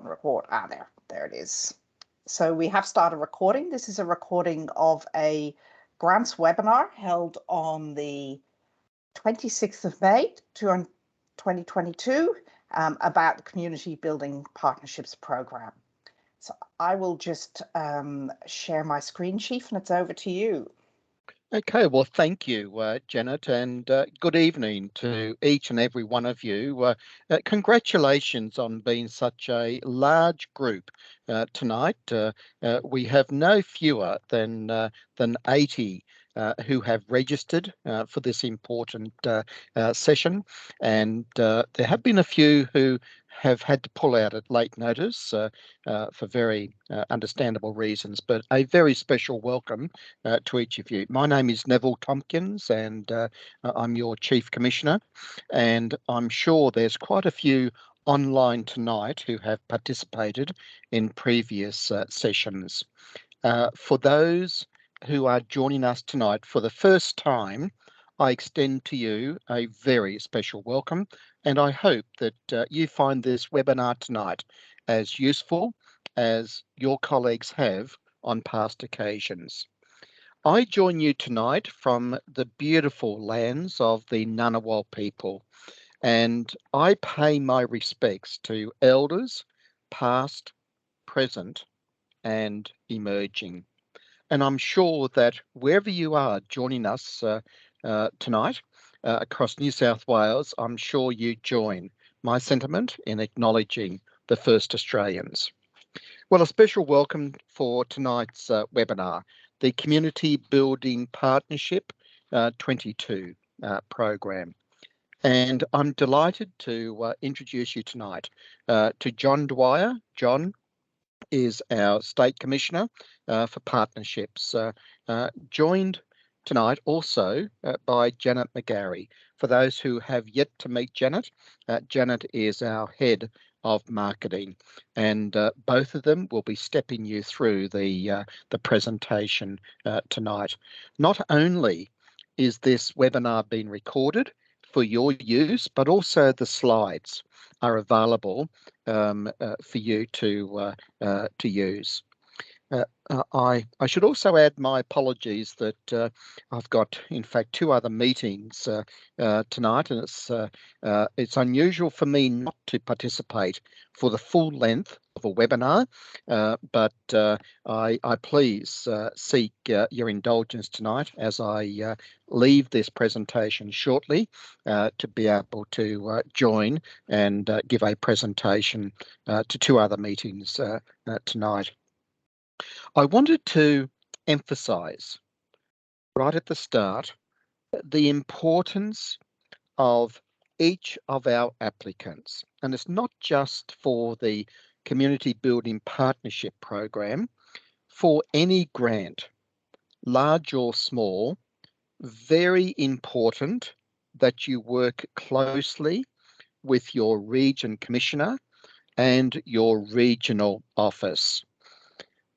record. There it is. So we have started recording. This is a recording of a grants webinar held on the 26th of May 2022 about the Community Building Partnerships Programme. So I will just share my screen, Chief, and it's over to you. Okay, well, thank you, Janet, and good evening to each and every one of you. Congratulations on being such a large group tonight. We have no fewer than 80 who have registered for this important session, and there have been a few who have had to pull out at late notice for very understandable reasons, but a very special welcome to each of you. My name is Neville Tompkins, and I'm your Chief Commissioner, and I'm sure there's quite a few online tonight who have participated in previous sessions. For those who are joining us tonight for the first time, I extend to you a very special welcome, and I hope that you find this webinar tonight as useful as your colleagues have on past occasions. I join you tonight from the beautiful lands of the Ngunnawal people, and I pay my respects to elders, past, present, and emerging. And I'm sure that wherever you are joining us tonight across New South Wales, I'm sure you join my sentiment in acknowledging the first Australians. Well, a special welcome for tonight's webinar, the Community Building Partnership 22 program. And I'm delighted to introduce you tonight to John Dyer. John is our State Commissioner for Partnerships, joined tonight also by Janet McGarry. For those who have yet to meet Janet, Janet is our Head of Marketing, and both of them will be stepping you through the presentation tonight. Not only is this webinar being recorded for your use, but also the slides are available for you to use. I should also add my apologies that I've got, in fact, two other meetings tonight, and it's unusual for me not to participate for the full length of a webinar, but I please seek your indulgence tonight as I leave this presentation shortly to be able to join and give a presentation to two other meetings tonight. I wanted to emphasise right at the start the importance of each of our applicants. And it's not just for the Community Building Partnership Program, for any grant, large or small, very important that you work closely with your region commissioner and your regional office.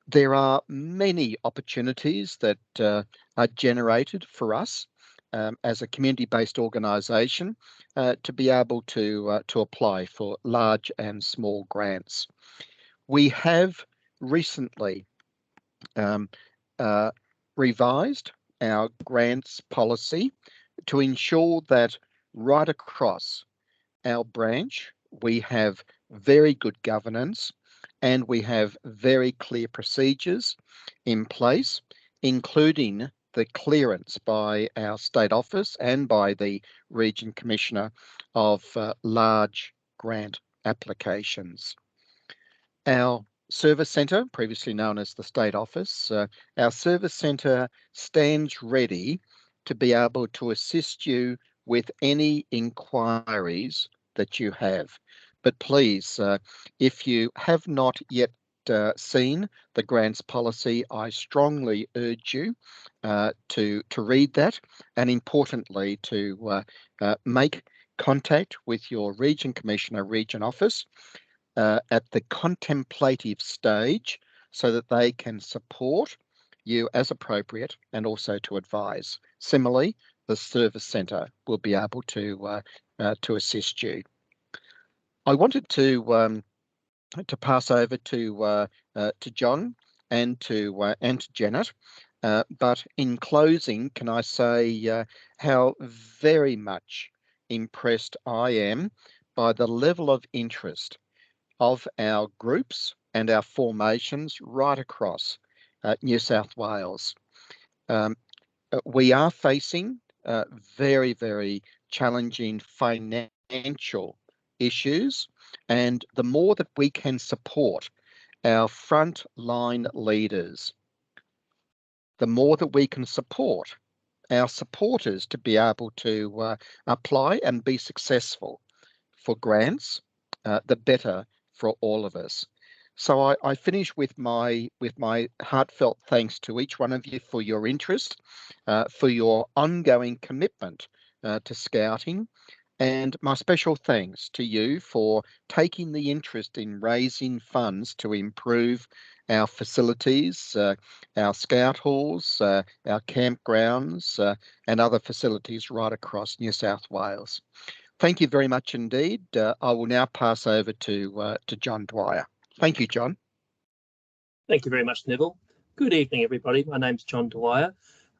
There are many opportunities that are generated for us as a community-based organisation to be able to apply for large and small grants. We have recently revised our grants policy to ensure that right across our branch we have very good governance and we have very clear procedures in place, including the clearance by our state office and by the region commissioner of large grant applications. Our service centre, previously known as the state office, our service centre stands ready to be able to assist you with any inquiries that you have. But please, if you have not yet seen the grants policy, I strongly urge you to read that, and importantly to make contact with your region commissioner, region office at the contemplative stage so that they can support you as appropriate and also to advise. Similarly, the service centre will be able to assist you. I wanted to to pass over to John and to Janet. But in closing, can I say how very much impressed I am by the level of interest of our groups and our formations right across New South Wales. We are facing very, very challenging financial issues, and the more that we can support our frontline leaders, the more that we can support our supporters to be able to apply and be successful for grants, the better for all of us. So I finish with my heartfelt thanks to each one of you for your interest, for your ongoing commitment to Scouting, and my special thanks to you for taking the interest in raising funds to improve our facilities, our scout halls, our campgrounds, and other facilities right across New South Wales. Thank you very much indeed. I will now pass over to John Dyer. Thank you, John. Thank you very much, Neville. Good evening, everybody. My name's John Dyer.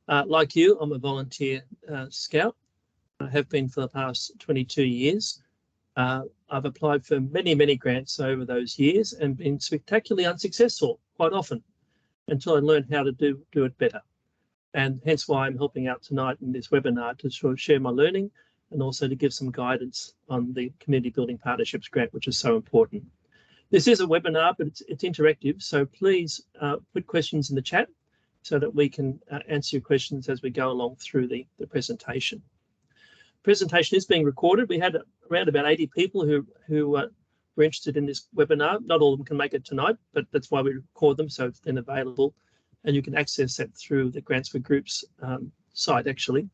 Like you, I'm a volunteer scout. I have been for the past 22 years. I've applied for many, many grants over those years and been spectacularly unsuccessful quite often until I learned how to do it better. And hence why I'm helping out tonight in this webinar to sort of share my learning and also to give some guidance on the Community Building Partnerships grant, which is so important. This is a webinar, but it's interactive, so please put questions in the chat so that we can answer your questions as we go along through the presentation. Presentation is being recorded. We had around about 80 people who were interested in this webinar. Not all of them can make it tonight, but that's why we record them, so it's then available. And you can access that through the Grants for Groups site, actually,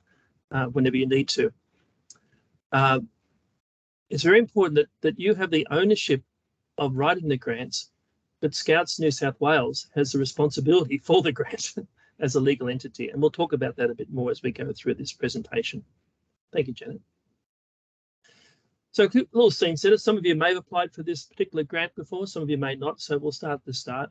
whenever you need to. It's very important that you have the ownership of writing the grants, but Scouts New South Wales has the responsibility for the grant as a legal entity. And we'll talk about that a bit more as we go through this presentation. Thank you, Janet. So a little scene setter. Some of you may have applied for this particular grant before, some of you may not, so we'll start at the start.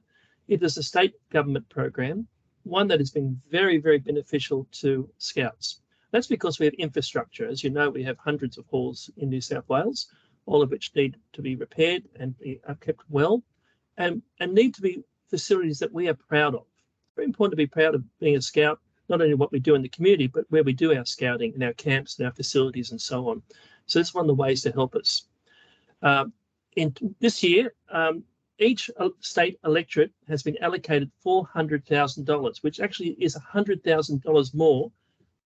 It is a state government program, one that has been very, very beneficial to Scouts. That's because we have infrastructure. As you know, we have hundreds of halls in New South Wales, all of which need to be repaired and be kept well, and need to be facilities that we are proud of. It's very important to be proud of being a Scout, not only what we do in the community, but where we do our scouting in our camps and our facilities and so on. So that's one of the ways to help us. In this year, each state electorate has been allocated $400,000, which actually is $100,000 more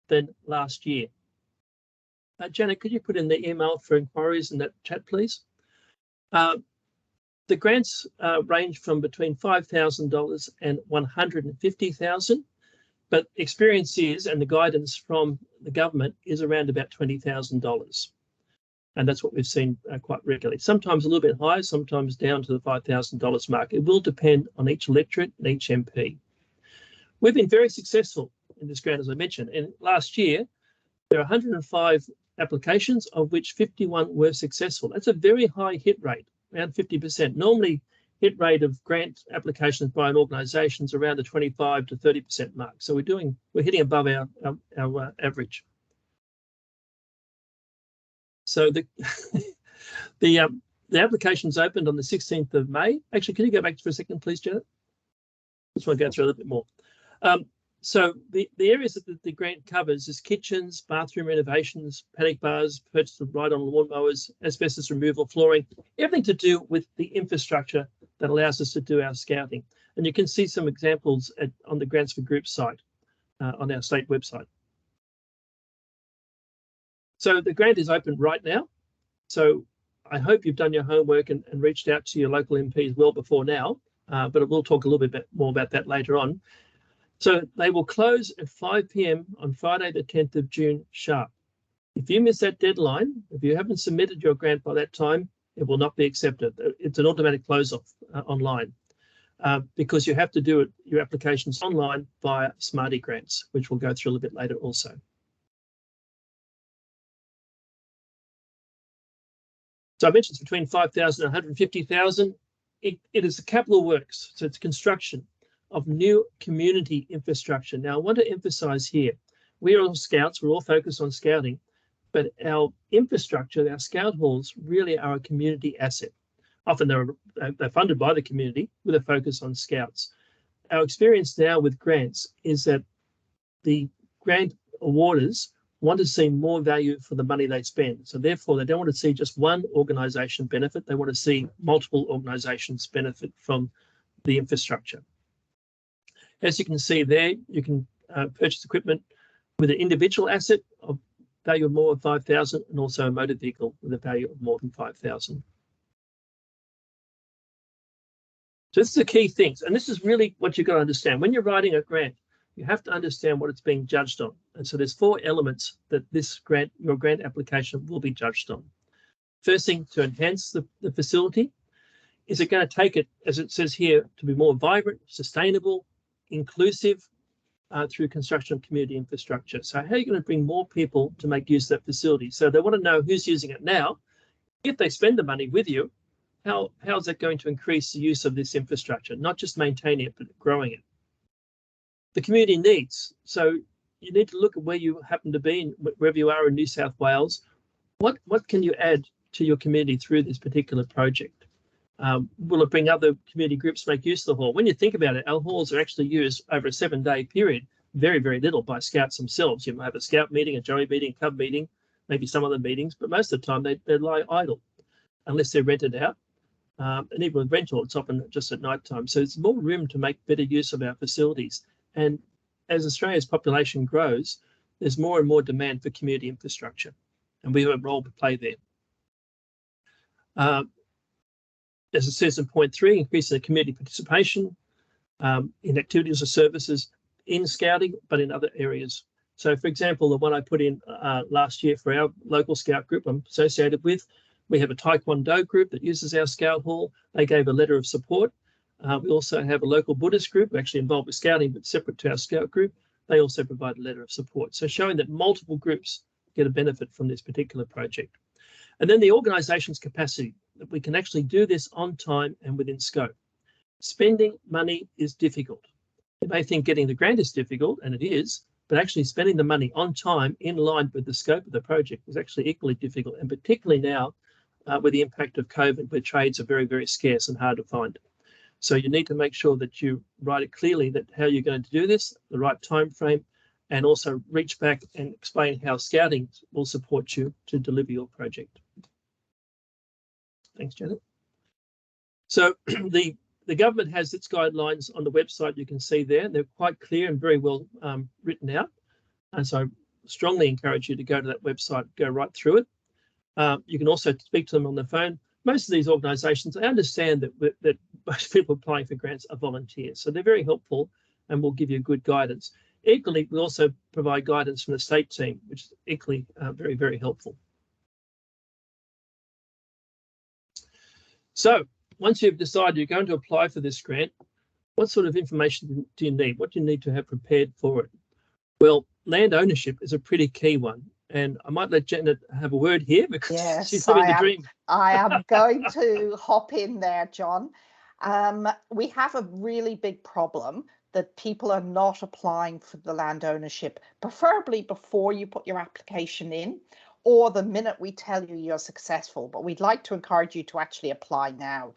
than last year. Janet, could you put in the email for inquiries in that chat, please? The grants range from between $5,000 and $150,000, but experience is, and the guidance from the government is around about $20,000. And that's what we've seen quite regularly. Sometimes a little bit higher, sometimes down to the $5,000 mark. It will depend on each electorate and each MP. We've been very successful in this grant, as I mentioned. And last year, there are 105 applications, of which 51 were successful. That's a very high hit rate, around 50%. Normally, hit rate of grant applications by an organisation is around the 25 to 30% mark. So we're hitting above our average. So the applications opened on the 16th of May. Actually, can you go back for a second, please, Janet? Just want to go through a little bit more. So the areas that the grant covers is kitchens, bathroom renovations, paddock bars, purchase of ride-on lawnmowers, asbestos removal, flooring, everything to do with the infrastructure that allows us to do our scouting. And you can see some examples on the Grants for Groups site, on our state website. So the grant is open right now. So I hope you've done your homework and reached out to your local MPs well before now, but we'll talk a little bit more about that later on. So they will close at 5 p.m. on Friday, the 10th of June sharp. If you miss that deadline, if you haven't submitted your grant by that time, it will not be accepted. It's an automatic close-off online because you have to do your applications online via Smarty Grants, which we'll go through a little bit later also. So I mentioned it's between 5,000 and 150,000. it is the capital works, so it's construction of new community infrastructure. Now, I want to emphasize here, we are all scouts, we're all focused on scouting, but our infrastructure, our scout halls, really are a community asset. Often they're funded by the community with a focus on scouts. Our experience now with grants is that the grant awarders want to see more value for the money they spend. So therefore, they don't want to see just one organisation benefit. They want to see multiple organisations benefit from the infrastructure. As you can see there, you can purchase equipment with an individual asset of value of more than 5,000 and also a motor vehicle with a value of more than 5,000. So this is the key things, and this is really what you've got to understand. When you're writing a grant, you have to understand what it's being judged on. And so there's 4 elements that your grant application will be judged on. First thing, to enhance the facility. Is it going to take it, as it says here, to be more vibrant, sustainable, inclusive through construction of community infrastructure? So how are you going to bring more people to make use of that facility? So they want to know who's using it now. If they spend the money with you, how is that going to increase the use of this infrastructure? Not just maintaining it, but growing it. The community needs. So you need to look at where you happen to be, wherever you are in New South Wales. What can you add to your community through this particular project? Will it bring other community groups to make use of the hall? When you think about it, our halls are actually used over a 7-day period, very, very little by scouts themselves. You might have a scout meeting, a joey meeting, a cub meeting, maybe some other meetings, but most of the time they lie idle unless they're rented out. And even with rental, it's often just at night time. So there's more room to make better use of our facilities. And as Australia's population grows, there's more and more demand for community infrastructure, and we have a role to play there. As it says in point 3, increasing the community participation in activities or services in scouting, but in other areas. So, for example, the one I put in last year for our local scout group I'm associated with, we have a Taekwondo group that uses our scout hall. They gave a letter of support. We also have a local Buddhist group actually involved with scouting, but separate to our scout group. They also provide a letter of support. So showing that multiple groups get a benefit from this particular project. And then the organisation's capacity, that we can actually do this on time and within scope. Spending money is difficult. You may think getting the grant is difficult, and it is, but actually spending the money on time in line with the scope of the project is actually equally difficult, and particularly now with the impact of COVID, where trades are very, very scarce and hard to find. So you need to make sure that you write it clearly, that how you're going to do this, the right time frame, and also reach back and explain how scouting will support you to deliver your project. Thanks, Janet. So the government has its guidelines on the website. You can see there, they're quite clear and very well written out. And so I strongly encourage you to go to that website, go right through it. You can also speak to them on the phone. Most of these organisations, I understand that most people applying for grants are volunteers, so they're very helpful and will give you good guidance. Equally, we also provide guidance from the state team, which is equally very, very helpful. So once you've decided you're going to apply for this grant, what sort of information do you need? What do you need to have prepared for it? Well, land ownership is a pretty key one. And I might let Janet have a word here because she's living the dream. I am going to hop in there, John. We have a really big problem that people are not applying for the land ownership, preferably before you put your application in or the minute we tell you you're successful. But we'd like to encourage you to actually apply now.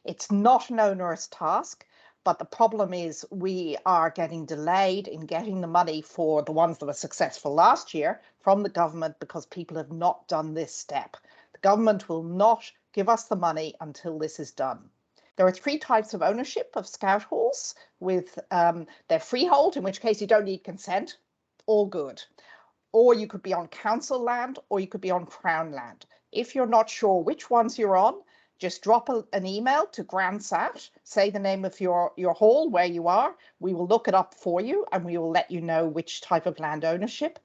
It's not an onerous task. But the problem is we are getting delayed in getting the money for the ones that were successful last year from the government because people have not done this step. The government will not give us the money until this is done. There are 3 types of ownership of scout halls, with their freehold, in which case you don't need consent, all good. Or you could be on council land, or you could be on Crown land. If you're not sure which ones you're on, just drop an email to GrantsAt, say the name of your hall, where you are. We will look it up for you and we will let you know which type of land ownership.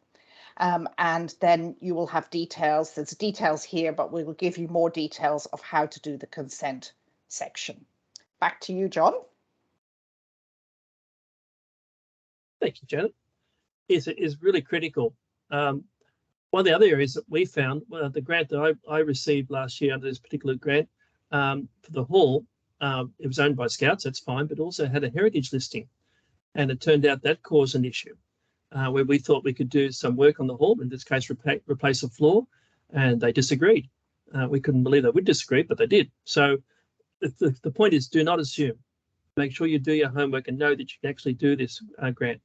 And then you will have details. There's details here, but we will give you more details of how to do the consent section. Back to you, John. Thank you, Janet. Is really critical. One of the other areas that we found, the grant that I received last year under this particular grant, for the hall, it was owned by Scouts, that's fine, but also had a heritage listing. And it turned out that caused an issue where we thought we could do some work on the hall, in this case, replace a floor, and they disagreed. We couldn't believe they would disagree, but they did. So the point is, do not assume. Make sure you do your homework and know that you can actually do this grant.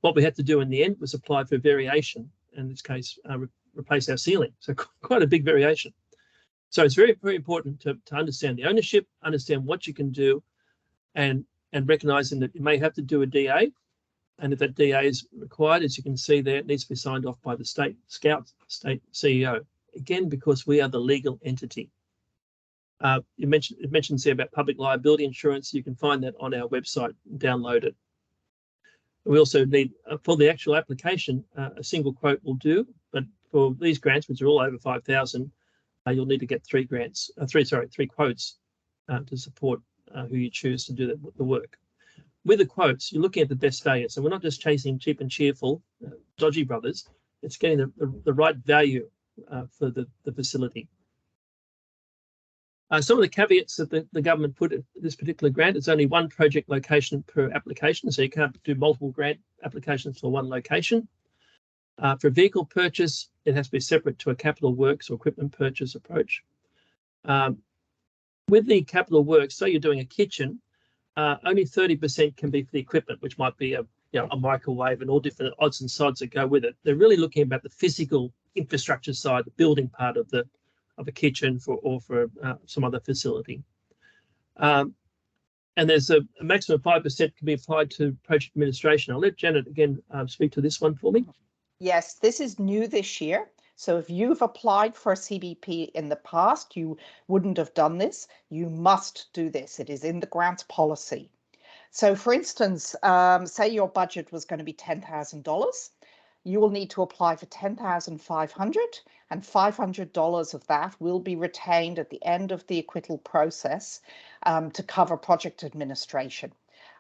What we had to do in the end was apply for variation, in this case, replace our ceiling. So quite a big variation. So it's very, very important to understand the ownership, understand what you can do, and recognizing that you may have to do a DA. And if that DA is required, as you can see there, it needs to be signed off by the state CEO. Again, because we are the legal entity. It mentions here about public liability insurance. You can find that on our website, download it. We also need, for the actual application, a single quote will do, but for these grants, which are all over 5,000, you'll need to get three quotes to support who you choose to do the work. With the quotes, you're looking at the best value. So we're not just chasing cheap and cheerful, dodgy brothers. It's getting the right value for the facility. Some of the caveats that the government put in this particular grant, it's only one project location per application, so you can't do multiple grant applications for one location. For vehicle purchase, it has to be separate to a capital works or equipment purchase approach. With the capital works, so you're doing a kitchen, only 30% can be for the equipment, which might be a microwave and all different odds and sods that go with it. They're really looking about the physical infrastructure side, the building part of a kitchen or for some other facility. And there's a maximum of 5% can be applied to project administration. I'll let Janet again speak to this one for me. Yes, this is new this year. So if you've applied for a CBP in the past, you wouldn't have done this. You must do this. It is in the grants policy. So for instance, say your budget was going to be $10,000. You will need to apply for $10,500, and $500 of that will be retained at the end of the acquittal process to cover project administration.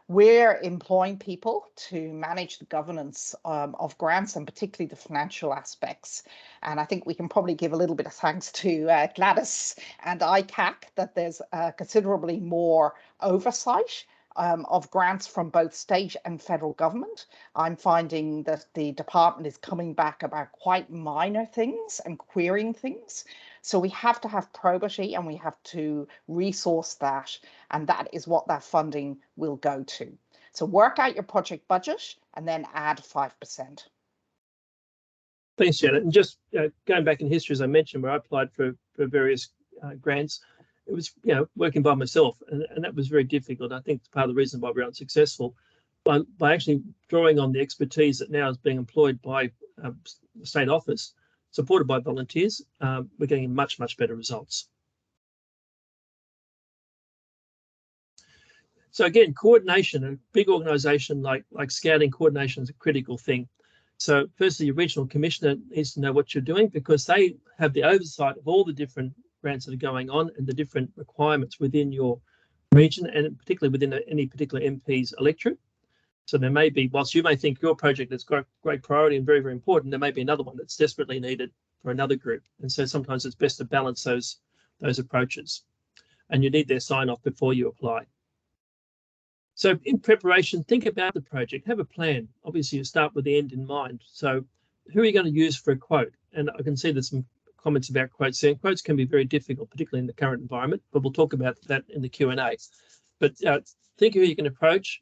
We're employing people to manage the governance of grants and particularly the financial aspects. And I think we can probably give a little bit of thanks to Gladys and ICAC that there's considerably more oversight of grants from both state and federal government. I'm finding that the department is coming back about quite minor things and querying things. So we have to have probity and we have to resource that. And that is what that funding will go to. So work out your project budget and then add 5%. Thanks, Janet. And just going back in history, as I mentioned, where I applied for various grants, it was working by myself, and that was very difficult. I think part of the reason why we're unsuccessful, by actually drawing on the expertise that now is being employed by the state office, supported by volunteers, we're getting much, much better results. So again, coordination, a big organisation like Scouting, coordination is a critical thing. So firstly, your regional commissioner needs to know what you're doing because they have the oversight of all the different grants that are going on and the different requirements within your region and particularly within any particular MP's electorate. So there may be, whilst you may think your project has got great priority and very, very important, there may be another one that's desperately needed for another group. And so sometimes it's best to balance those approaches. And you need their sign off before you apply. So in preparation, think about the project, have a plan. Obviously, you start with the end in mind. So who are you going to use for a quote? And I can see there's some comments about quotes there. Quotes can be very difficult, particularly in the current environment, but we'll talk about that in the Q&A. But think who you can approach.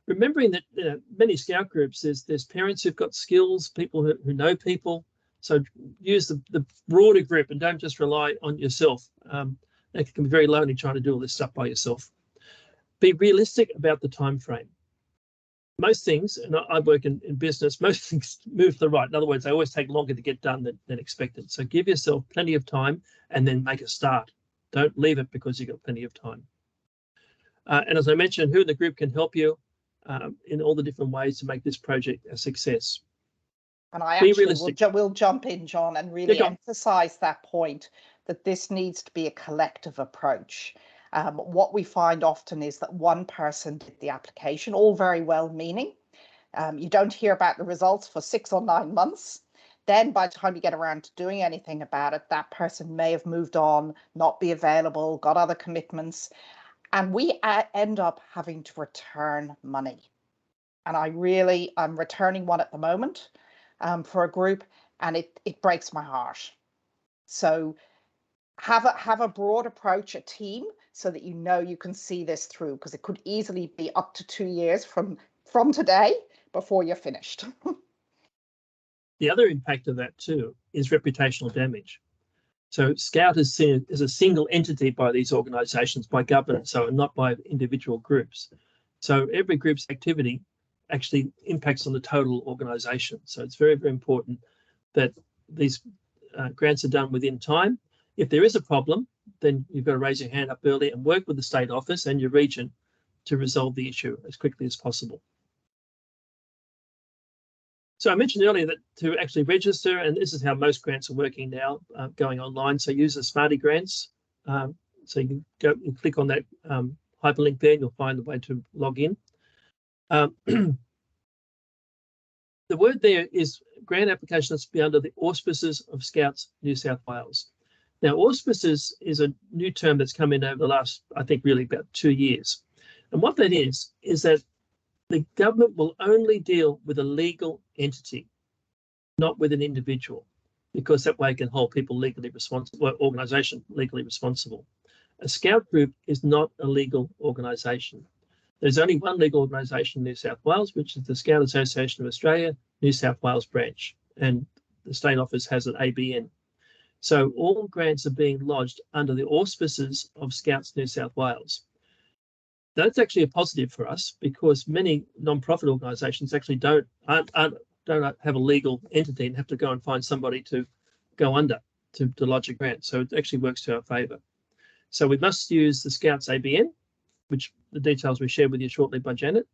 Remembering that many Scout groups, there's parents who've got skills, people who know people. So use the broader group and don't just rely on yourself. It can be very lonely trying to do all this stuff by yourself. Be realistic about the time frame. Most things, and I work in business, most things move to the right. In other words, they always take longer to get done than expected. So give yourself plenty of time and then make a start. Don't leave it because you've got plenty of time. And as I mentioned, who in the group can help you in all the different ways to make this project a success. And I actually will jump in, John, and really emphasize that point that this needs to be a collective approach. What we find often is that one person did the application, all very well meaning. You don't hear about the results for 6 or 9 months. Then by the time you get around to doing anything about it, that person may have moved on, not be available, got other commitments. And we end up having to return money. And I'm returning one at the moment for a group, and it breaks my heart. So have a broad approach, a team, so that you can see this through, because it could easily be up to 2 years from today before you're finished. The other impact of that too is reputational damage. So Scout is seen as a single entity by these organisations, by government, so not by individual groups. So every group's activity actually impacts on the total organisation. So it's very, very important that these grants are done within time. If there is a problem, then you've got to raise your hand up early and work with the state office and your region to resolve the issue as quickly as possible. So I mentioned earlier that to actually register, and this is how most grants are working now, going online. So use the Smarty Grants. So you can go and click on that hyperlink there, and you'll find the way to log in. The word there is grant applications to be under the auspices of Scouts New South Wales. Now, auspices is a new term that's come in over the last, I think, really about 2 years. And what that is that the government will only deal with a legal entity, not with an individual, because that way it can hold people legally responsible, or organisation legally responsible. A Scout group is not a legal organisation. There's only one legal organisation in New South Wales, which is the Scout Association of Australia, New South Wales branch, and the state office has an ABN. So all grants are being lodged under the auspices of Scouts New South Wales. That's actually a positive for us, because many non-profit organisations actually don't have a legal entity and have to go and find somebody to go under to lodge a grant. So it actually works to our favour. So we must use the Scouts ABN, which the details we share with you shortly by Janet,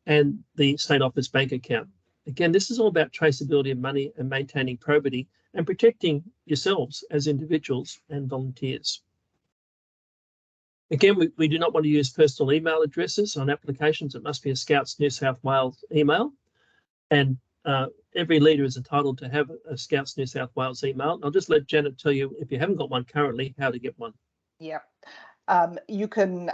and the state office bank account. Again, this is all about traceability of money and maintaining probity and protecting yourselves as individuals and volunteers. Again, we do not want to use personal email addresses on applications. It must be a Scouts New South Wales email. And every leader is entitled to have a Scouts New South Wales email. I'll just let Janet tell you, if you haven't got one currently, how to get one. Yeah. You can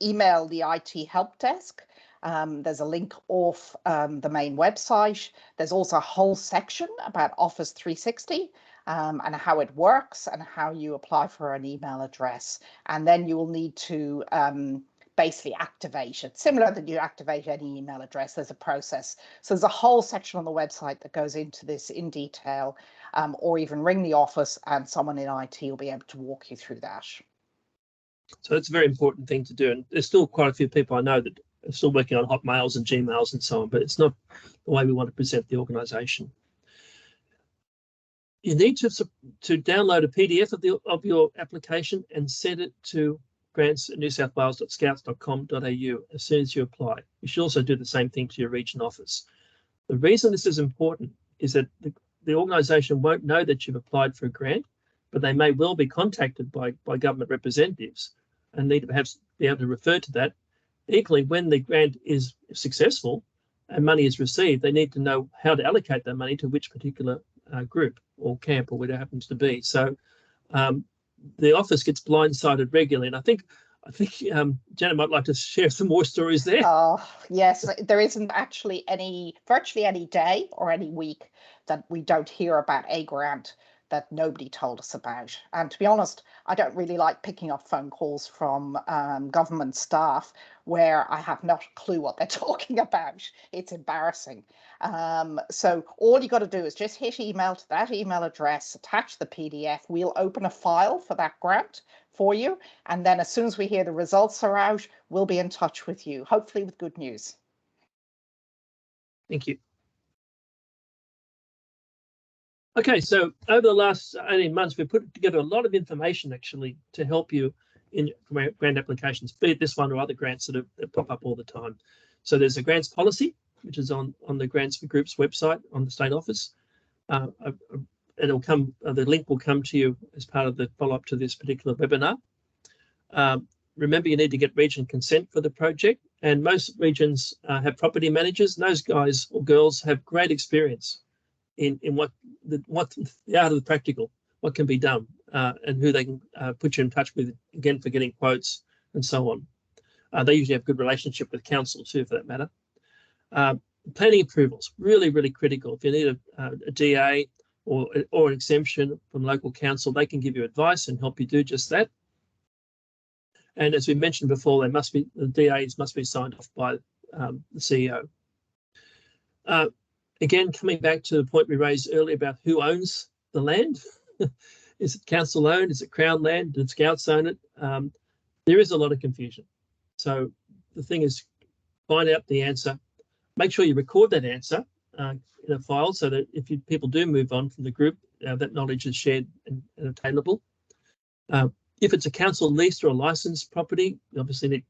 email the IT help desk. There's a link off the main website. There's also a whole section about Office 360 and how it works and how you apply for an email address. And then you will need to basically activate it. Similar that you activate any email address, there's a process. So there's a whole section on the website that goes into this in detail, or even ring the office and someone in IT will be able to walk you through that. So it's a very important thing to do. And there's still quite a few people I know that are still working on Hotmails and Gmails and so on, but it's not the way we want to present the organisation. You need to download a PDF of your application and send it to grants@newsouthwales.scouts.com.au as soon as you apply. You should also do the same thing to your region office. The reason this is important is that the organisation won't know that you've applied for a grant, but they may well be contacted by government representatives and need to perhaps be able to refer to that. Equally, when the grant is successful and money is received, they need to know how to allocate that money to which particular group or camp or whatever it happens to be. So the office gets blindsided regularly, and I think Janet might like to share some more stories there. Oh, yes, there isn't actually virtually any day or any week that we don't hear about a grant that nobody told us about. And to be honest, I don't really like picking up phone calls from government staff where I have not a clue what they're talking about. It's embarrassing. So all you got to do is just hit email to that email address, attach the PDF. We'll open a file for that grant for you. And then as soon as we hear the results are out, we'll be in touch with you, hopefully with good news. Thank you. Okay, so over the last 18 months, we've put together a lot of information actually to help you in grant applications, be it this one or other grants that pop up all the time. So there's a grants policy, which is on the Grants for Groups website on the state office. It'll come. The link will come to you as part of the follow-up to this particular webinar. Remember, you need to get region consent for the project, and most regions have property managers, and those guys or girls have great experience in what the art of the practical, what can be done, and who they can put you in touch with, again, for getting quotes and so on. They usually have a good relationship with council too, for that matter. Planning approvals, really, really critical. If you need a DA or an exemption from local council, they can give you advice and help you do just that. And as we mentioned before, the DAs must be signed off by the CEO. Again, coming back to the point we raised earlier about who owns the land. Is it council owned? Is it Crown land? Did Scouts own it? There is a lot of confusion. So the thing is, find out the answer. Make sure you record that answer in a file so that if people do move on from the group, that knowledge is shared and attainable. If it's a council leased or a licensed property, you obviously need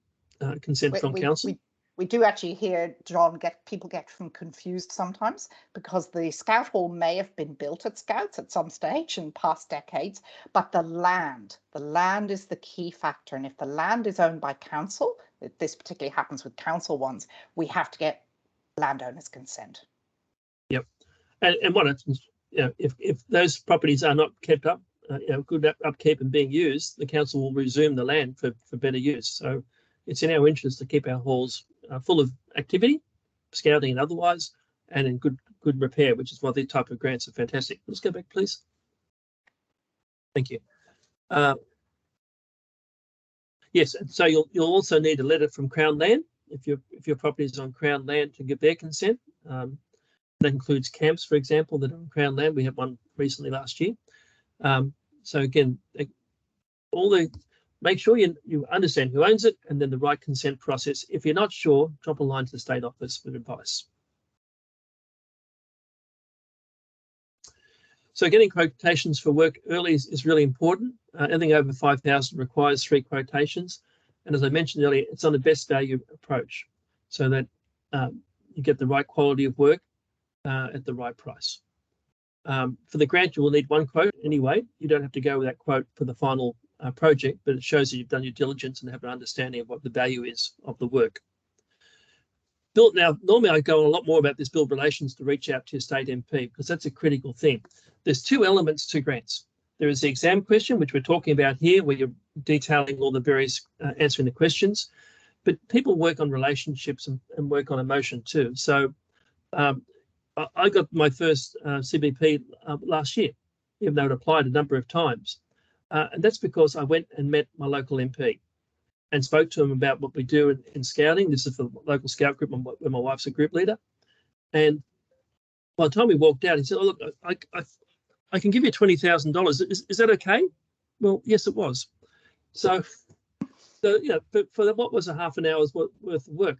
consent from council. We do actually hear, John, people get confused sometimes because the Scout Hall may have been built at Scouts at some stage in past decades, but the land is the key factor. And if the land is owned by council, this particularly happens with council ones, we have to get landowners' consent. Yep. And what happens, if those properties are not kept up, good upkeep and being used, the council will resume the land for better use. So it's in our interest to keep our halls full of activity, scouting and otherwise, and in good repair, which is why these type of grants are fantastic. Let's go back, please. Thank you. Yes, and so you'll also need a letter from Crown Land if your property is on Crown land to give their consent. That includes camps, for example, that are on Crown land. We had one recently last year. So again, make sure you understand who owns it and then the right consent process. If you're not sure, drop a line to the state office with advice. So getting quotations for work early is really important. Anything over 5,000 requires 3 quotations. And as I mentioned earlier, it's on the best value approach so that you get the right quality of work at the right price. For the grant, you will need 1 quote anyway. You don't have to go with that quote for the final project, but it shows that you've done your diligence and have an understanding of what the value is of the work. Now, normally I go on a lot more about this build relations to reach out to your state MP because that's a critical thing. There's 2 elements to grants. There is the exam question, which we're talking about here, where you're detailing all the various answering the questions, but people work on relationships and work on emotion too. So I got my first CBP last year, even though it applied a number of times. And that's because I went and met my local MP and spoke to him about what we do in scouting. This is the local scout group where my wife's a group leader. And by the time we walked out, he said, "Oh, look, I can give you $20,000. Is that okay?" Well, yes, it was. So for what was a half an hour's worth of work.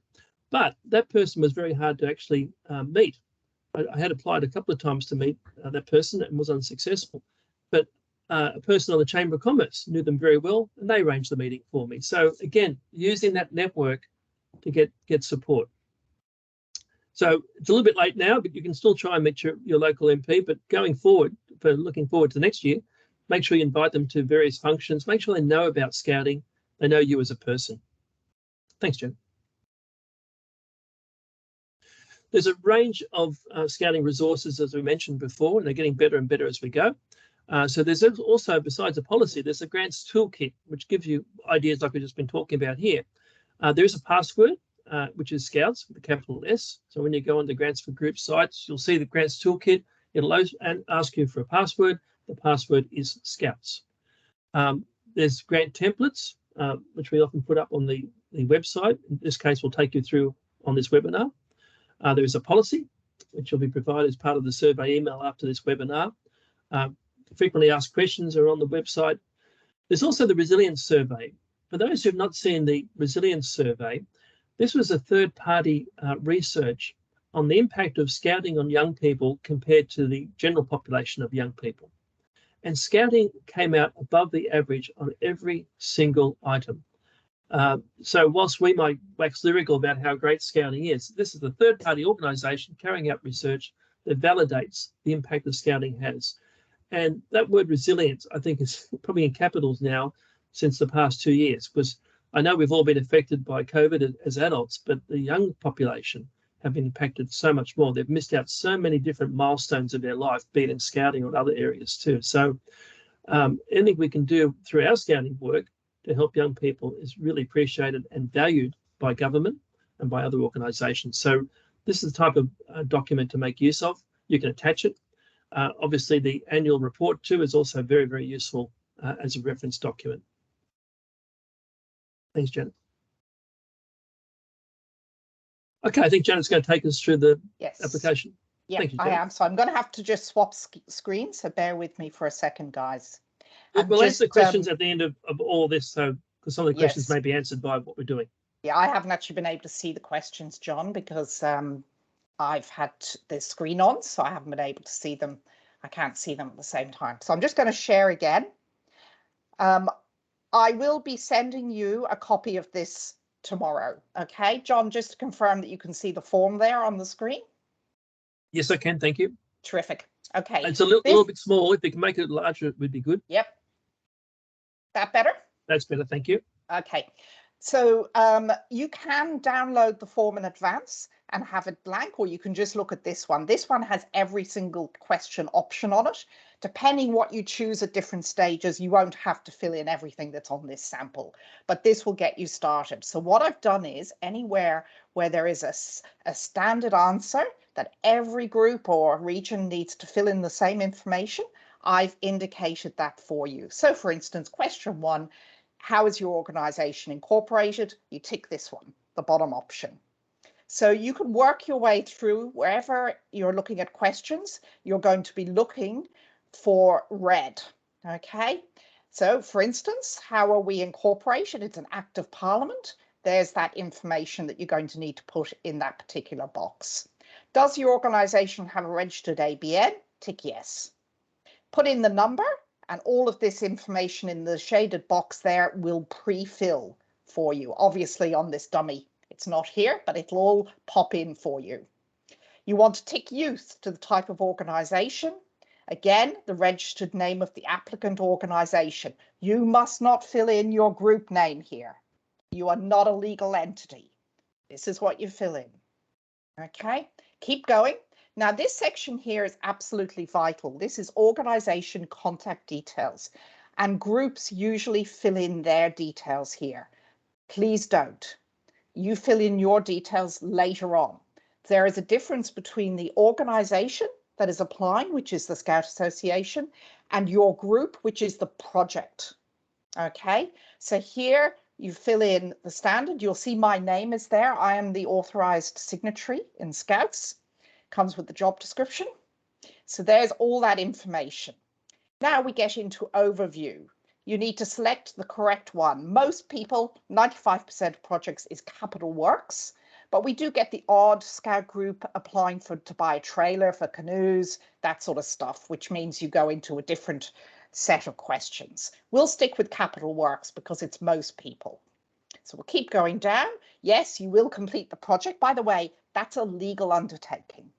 But that person was very hard to actually meet. I had applied a couple of times to meet that person and was unsuccessful. But a person on the Chamber of Commerce knew them very well, and they arranged the meeting for me. So again, using that network to get support. So it's a little bit late now, but you can still try and meet your local MP. But going forward, looking forward to next year, make sure you invite them to various functions. Make sure they know about scouting. They know you as a person. Thanks, Jen. There's a range of scouting resources, as we mentioned before, and they're getting better and better as we go. So there's also, besides a policy, there's a grants toolkit, which gives you ideas like we've just been talking about here. There is a password, which is Scouts with a capital S. So when you go on the Grants for Group sites, you'll see the grants toolkit. It'll ask you for a password. The password is Scouts. There's grant templates, which we often put up on the website. In this case, we'll take you through on this webinar. There is a policy, which will be provided as part of the survey email after this webinar. Frequently asked questions are on the website. There's also the resilience survey. For those who have not seen the resilience survey, this was a third-party research on the impact of scouting on young people compared to the general population of young people. And scouting came out above the average on every single item. So whilst we might wax lyrical about how great scouting is, this is a third-party organisation carrying out research that validates the impact that scouting has. And that word resilience, I think, is probably in capitals now since the past 2 years, because I know we've all been affected by COVID as adults, but the young population have been impacted so much more. They've missed out so many different milestones of their life, be it in scouting or other areas too. So anything we can do through our scouting work to help young people is really appreciated and valued by government and by other organisations. So this is the type of document to make use of. You can attach it. Obviously, the annual report too is also very, very useful as a reference document. Thanks, Janet. Okay, I think Janet's going to take us through the application. Yeah, Thank you, I Janet. am. So I'm going to have to just swap screens. So bear with me for a second, guys. We'll answer questions at the end of all this, so because some of the questions may be answered by what we're doing. Yeah, I haven't actually been able to see the questions, John, because I've had the screen on, so I haven't been able to see them. I can't see them at the same time. So I'm just going to share again. I will be sending you a copy of this tomorrow. Okay, John, just to confirm that you can see the form there on the screen. Yes, I can. Thank you. Terrific. Okay. It's a little bit small. If we can make it larger, it would be good. Yep. That better? That's better. Thank you. Okay. So you can download the form in advance and have it blank, or you can just look at this one. This one has every single question option on it. Depending what you choose at different stages, you won't have to fill in everything that's on this sample, but this will get you started. So what I've done is anywhere where there is a standard answer that every group or region needs to fill in the same information, I've indicated that for you. So for instance, question 1, how is your organization incorporated? You tick this one, the bottom option. So you can work your way through wherever you're looking at questions, you're going to be looking for red, okay? So for instance, how are we incorporated? It's an act of parliament. There's that information that you're going to need to put in that particular box. Does your organization have a registered ABN? Tick yes. Put in the number, and all of this information in the shaded box there will pre-fill for you. Obviously on this dummy, it's not here, but it'll all pop in for you. You want to tick youth to the type of organization. Again, the registered name of the applicant organization. You must not fill in your group name here. You are not a legal entity. This is what you fill in. Okay, keep going. Now, this section here is absolutely vital. This is organization contact details, and groups usually fill in their details here. Please don't. You fill in your details later on. There is a difference between the organization that is applying, which is the Scout Association, and your group, which is the project. Okay, so here you fill in the standard. You'll see my name is there. I am the authorized signatory in Scouts. Comes with the job description. So there's all that information. Now we get into overview. You need to select the correct one. Most people, 95% of projects is capital works, but we do get the odd Scout group applying to buy a trailer for canoes, that sort of stuff, which means you go into a different set of questions. We'll stick with capital works because it's most people. So we'll keep going down. Yes, you will complete the project. By the way, that's a legal undertaking.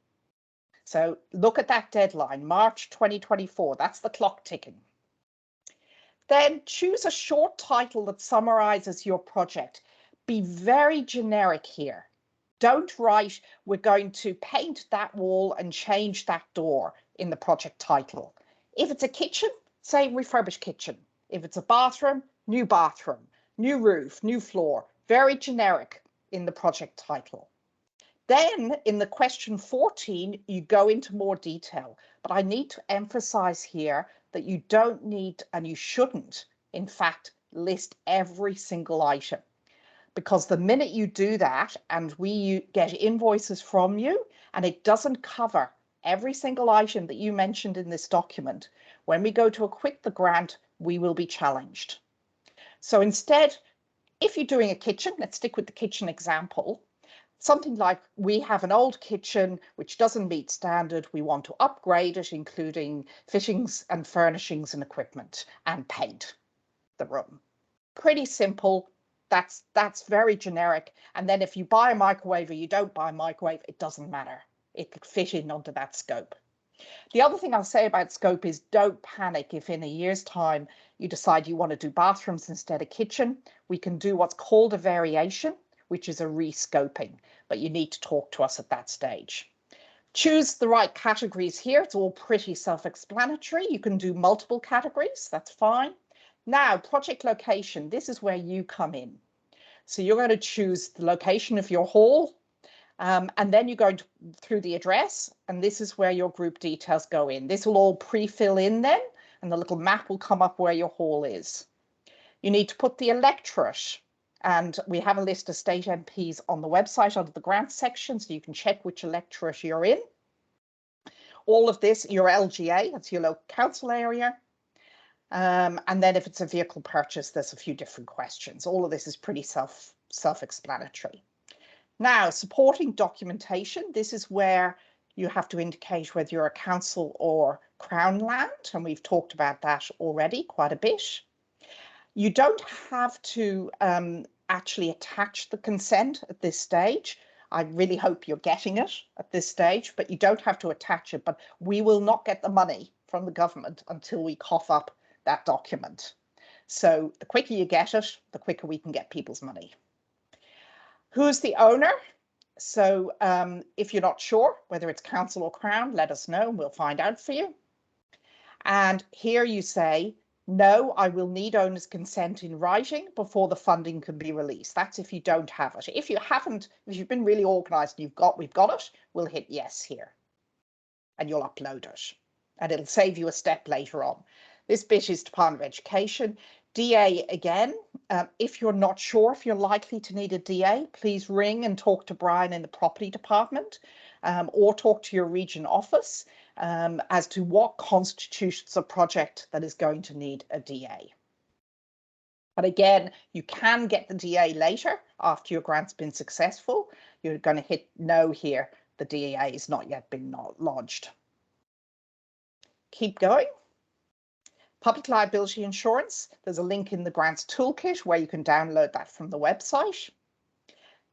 So look at that deadline, March 2024. That's the clock ticking. Then choose a short title that summarizes your project. Be very generic here. Don't write, we're going to paint that wall and change that door in the project title. If it's a kitchen, say refurbished kitchen. If it's a bathroom, new roof, new floor. Very generic in the project title. Then in the question 14, you go into more detail, but I need to emphasize here that you don't need and you shouldn't, in fact, list every single item, because the minute you do that and we get invoices from you and it doesn't cover every single item that you mentioned in this document, when we go to acquit the grant, we will be challenged. So instead, if you're doing a kitchen, let's stick with the kitchen example. Something like, we have an old kitchen which doesn't meet standard. We want to upgrade it, including fittings and furnishings and equipment, and paint the room. Pretty simple. That's very generic. And then if you buy a microwave or you don't buy a microwave, it doesn't matter. It could fit in under that scope. The other thing I'll say about scope is don't panic if in a year's time you decide you want to do bathrooms instead of kitchen. We can do what's called a variation, which is a rescoping, but you need to talk to us at that stage. Choose the right categories here. It's all pretty self-explanatory. You can do multiple categories, that's fine. Now, project location, this is where you come in. So you're going to choose the location of your hall, and then you're going through the address, and this is where your group details go in. This will all pre-fill in then, and the little map will come up where your hall is. You need to put the electorate, and we have a list of state MPs on the website under the grants section, so you can check which electorate you're in. All of this, your LGA, that's your local council area. And then if it's a vehicle purchase, there's a few different questions. All of this is pretty self-explanatory. Now, supporting documentation, this is where you have to indicate whether you're a council or Crown land, and we've talked about that already quite a bit. You don't have to actually attach the consent at this stage. I really hope you're getting it at this stage, but you don't have to attach it. But we will not get the money from the government until we cough up that document. So the quicker you get it, the quicker we can get people's money. Who's the owner? So if you're not sure whether it's council or Crown, let us know and we'll find out for you. And here you say, no, I will need owner's consent in writing before the funding can be released. That's if you don't have it. If you haven't, if you've been really organised and we've got it, we'll hit yes here. And you'll upload it. And it'll save you a step later on. This bit is Department of Education. DA again, if you're not sure if you're likely to need a DA, please ring and talk to Brian in the property department, or talk to your region office as to what constitutes a project that is going to need a DA. But again, you can get the DA later after your grant's been successful. You're going to hit no here. The DA has not yet been lodged. Keep going. Public liability insurance. There's a link in the grants toolkit where you can download that from the website.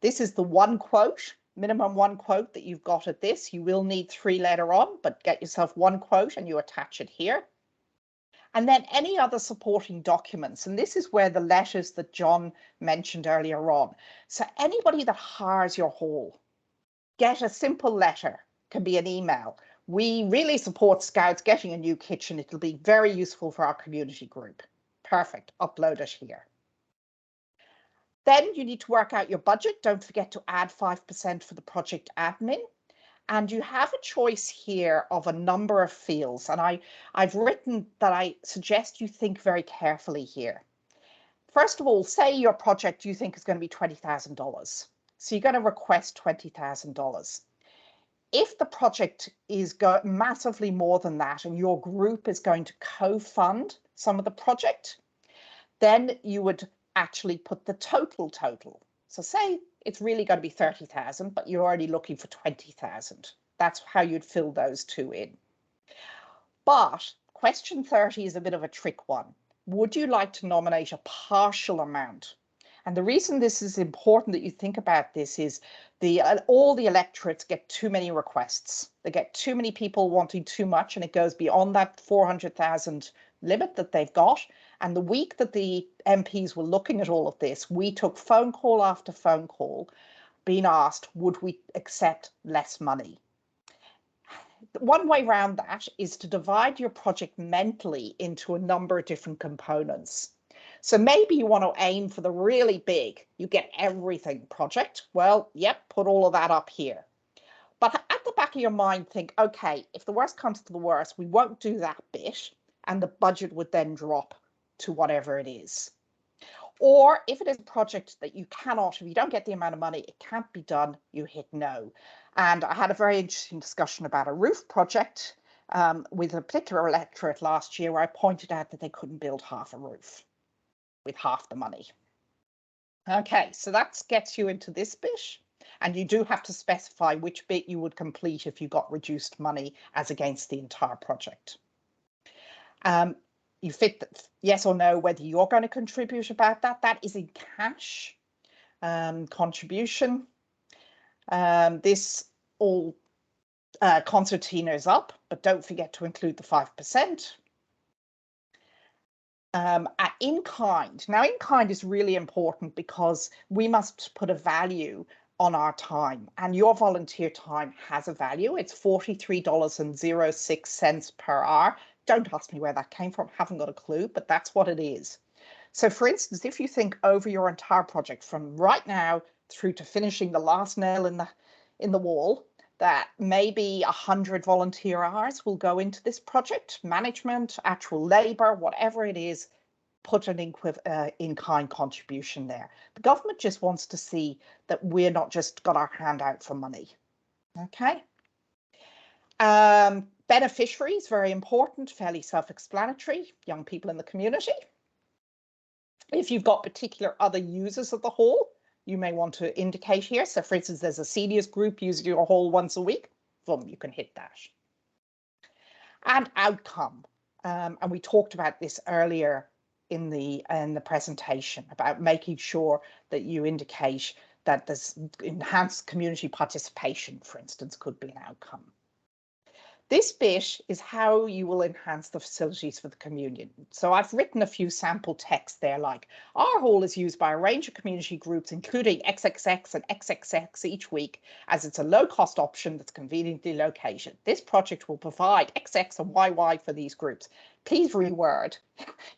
This is the one quote, minimum one quote that you've got at this. You will need 3 later on, but get yourself one quote and you attach it here. And then any other supporting documents. And this is where the letters that John mentioned earlier on. So anybody that hires your hall, get a simple letter, can be an email. We really support Scouts getting a new kitchen. It'll be very useful for our community group. Perfect, upload it here. Then you need to work out your budget. Don't forget to add 5% for the project admin. And you have a choice here of a number of fields. And I've written that I suggest you think very carefully here. First of all, say your project you think is going to be $20,000. So you're going to request $20,000. If the project is massively more than that and your group is going to co-fund some of the project, then you would actually put the total. So say it's really going to be 30,000, but you're already looking for 20,000. That's how you'd fill those two in. But question 30 is a bit of a trick one. Would you like to nominate a partial amount? And the reason this is important that you think about this is all the electorates get too many requests. They get too many people wanting too much, and it goes beyond that 400,000 limit that they've got. And the week that the MPs were looking at all of this, we took phone call after phone call being asked, would we accept less money? One way around that is to divide your project mentally into a number of different components. So maybe you want to aim for the really big, you get everything project. Well, yep, put all of that up here. But at the back of your mind, think, okay, if the worst comes to the worst, we won't do that bit, and the budget would then drop to whatever it is. Or if it is a project that you cannot, if you don't get the amount of money, it can't be done, you hit no. And I had a very interesting discussion about a roof project with a particular electorate last year where I pointed out that they couldn't build half a roof with half the money. Okay, so that gets you into this bit, and you do have to specify which bit you would complete if you got reduced money as against the entire project. You fit the yes or no whether you're going to contribute about that. That is in cash contribution. This all concertina is up, but don't forget to include the 5%. At in-kind. Now, in-kind is really important because we must put a value on our time, and your volunteer time has a value. It's $43.06 per hour. Don't ask me where that came from, haven't got a clue, but that's what it is. So for instance, if you think over your entire project from right now through to finishing the last nail in the wall, that maybe 100 volunteer hours will go into this project, management, actual labor, whatever it is, put an in-kind contribution there. The government just wants to see that we're not just got our hand out for money. Okay. Beneficiaries, very important, fairly self-explanatory, young people in the community. If you've got particular other users of the hall, you may want to indicate here. So for instance, there's a seniors group using your hall once a week. Boom, you can hit that. And outcome. And we talked about this earlier in the presentation about making sure that you indicate that there's enhanced community participation, for instance, could be an outcome. This bit is how you will enhance the facilities for the communion. So I've written a few sample texts there, like our hall is used by a range of community groups, including XXX and XXX each week, as it's a low-cost option that's conveniently located. This project will provide XX and YY for these groups. Please reword.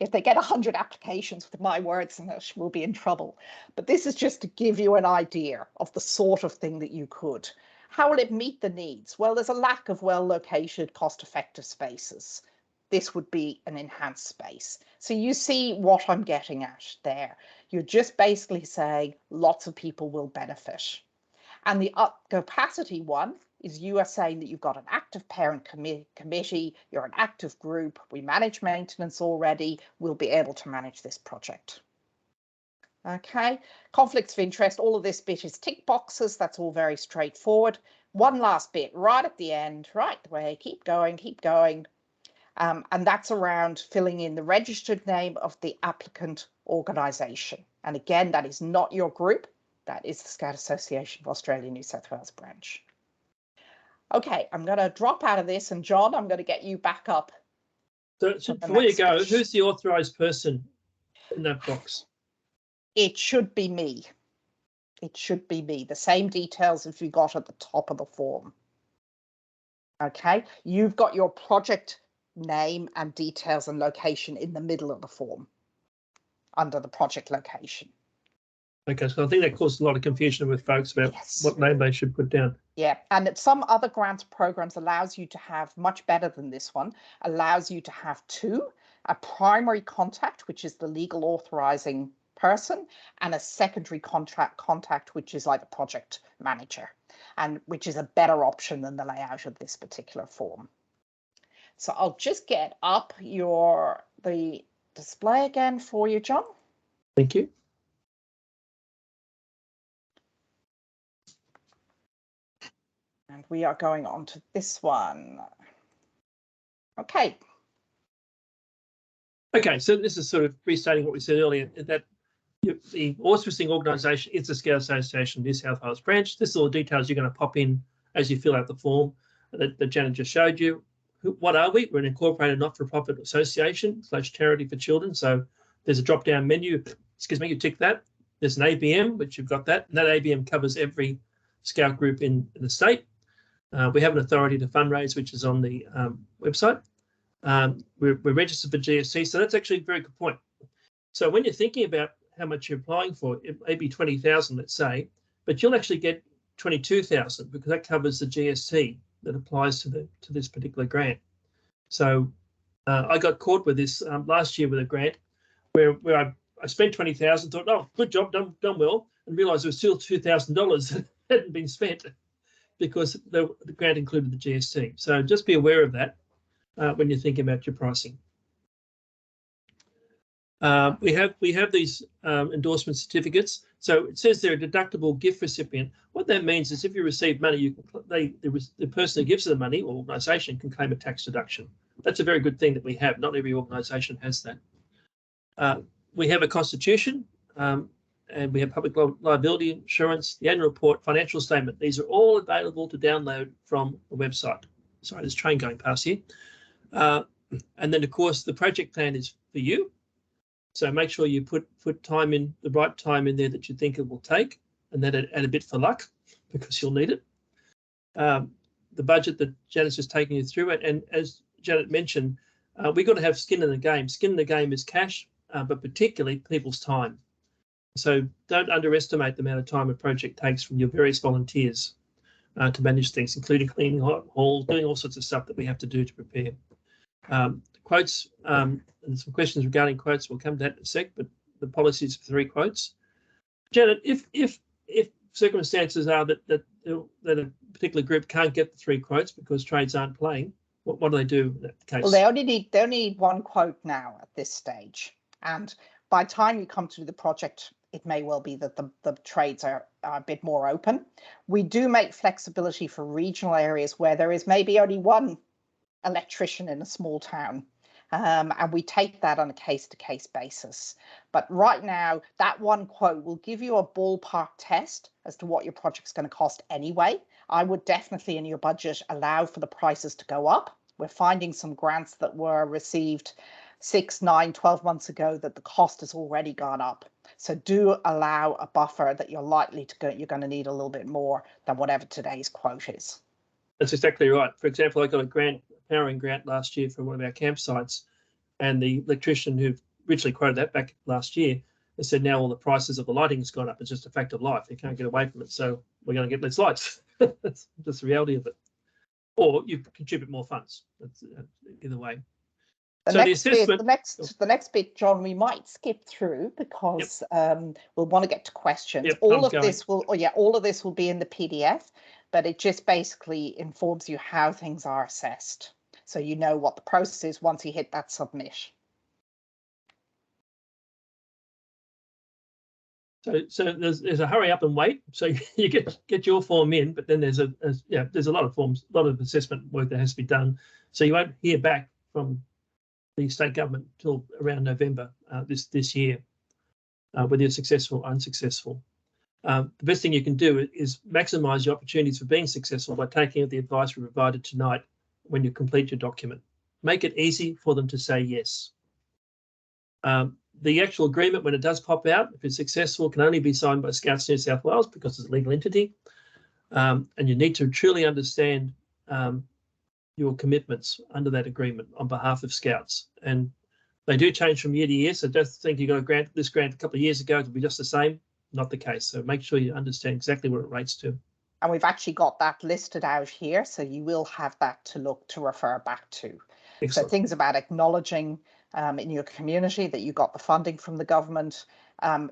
If they get 100 applications with my words in it, we'll be in trouble. But this is just to give you an idea of the sort of thing that you could. How will it meet the needs? Well, there's a lack of well-located, cost-effective spaces. This would be an enhanced space. So you see what I'm getting at there. You're just basically saying lots of people will benefit. And the capacity one is you are saying that you've got an active parent committee, you're an active group, we manage maintenance already, we'll be able to manage this project. Okay, conflicts of interest, all of this bit is tick boxes. That's all very straightforward. One last bit right at the end, right the way, keep going, keep going. And that's around filling in the registered name of the applicant organisation. And again, that is not your group. That is the Scout Association of Australia New South Wales branch. Okay, I'm going to drop out of this, and John, I'm going to get you back up. So before you go, who's the authorised person in that box? It should be me. It should be me. The same details as you got at the top of the form. Okay, you've got your project name and details and location in the middle of the form under the project location. Okay, so I think that caused a lot of confusion with folks about what name they should put down. Yeah, and some other grants programs allows you to have, much better than this one, allows you to have two, a primary contact, which is the legal authorising person, and a secondary contact, which is like the project manager, and which is a better option than the layout of this particular form. So I'll just get up the display again for you, John. Thank you. And we are going on to this one. Okay. Okay, so this is sort of restating what we said earlier, that the auspicing organisation is the Scout Association New South Wales branch. This is all the details you're going to pop in as you fill out the form that Janet just showed you. What are we? We're an incorporated not-for-profit association / charity for children. So there's a drop-down menu. Excuse me, you tick that. There's an ABM, which you've got that. And that ABM covers every Scout group in the state. We have an authority to fundraise, which is on the website. We're registered for GST, so that's actually a very good point. So when you're thinking about how much you're applying for, it may be 20,000, let's say, but you'll actually get 22,000 because that covers the GST that applies to this particular grant. So I got caught with this last year with a grant where I spent 20,000, thought, oh, good job, done well, and realised there was still $2,000 that hadn't been spent because the grant included the GST. So just be aware of that when you're thinking about your pricing. We have these endorsement certificates. So it says they're a deductible gift recipient. What that means is if you receive money, the person who gives the money or organisation can claim a tax deduction. That's a very good thing that we have. Not every organisation has that. We have a constitution and we have public liability insurance, the annual report, financial statement. These are all available to download from the website. Sorry, there's a train going past here. And then, of course, the project plan is for you. So make sure you put time in, the right time in there that you think it will take, and then add a bit for luck. because you'll need it. The budget that Janet's just taking you through, and as Janet mentioned, we've got to have skin in the game. Skin in the game is cash, but particularly people's time. So don't underestimate the amount of time a project takes from your various volunteers to manage things, including cleaning halls, doing all sorts of stuff that we have to do to prepare. Quotes, and some questions regarding quotes, we'll come to that in a sec, but the policy is for 3 quotes. Janet, if circumstances are that a particular group can't get the 3 quotes because trades aren't playing, what do they do in that case? Well, they only need 1 quote now at this stage, and by the time you come to do the project, it may well be that the trades are a bit more open. We do make flexibility for regional areas where there is maybe only 1 electrician in a small town, and we take that on a case-to-case basis. But right now, that 1 quote will give you a ballpark test as to what your project's going to cost anyway. I would definitely in your budget allow for the prices to go up. We're finding some grants that were received 6, 9, 12 months ago that the cost has already gone up. So do allow a buffer that you're likely to you're going to need a little bit more than whatever today's quote is. That's exactly right. For example, I got a powering grant last year for one of our campsites, and the electrician who originally quoted that back last year has said now all the prices of the lighting has gone up. It's just a fact of life. You can't get away from it. So we're going to get less lights. That's just the reality of it. Or you contribute more funds. That's either way. The next bit, John, we might skip through because we'll want to get to questions. All of this will be in the PDF, but it just basically informs you how things are assessed, so you know what the process is once you hit that submit. So there's a hurry up and wait. So you get your form in, but then there's a lot of forms, a lot of assessment work that has to be done. So you won't hear back from the state government till around November this year, whether you're successful or unsuccessful. The best thing you can do is maximise your opportunities for being successful by taking the advice we provided tonight when you complete your document. Make it easy for them to say yes. The actual agreement, when it does pop out, if it's successful, can only be signed by Scouts New South Wales because it's a legal entity. And you need to truly understand your commitments under that agreement on behalf of Scouts. And they do change from year to year. So don't think you got this grant a couple of years ago to be just the same. Not the case. So make sure you understand exactly what it relates to. And we've actually got that listed out here. So you will have that to refer back to. Excellent. So things about acknowledging in your community that you got the funding from the government.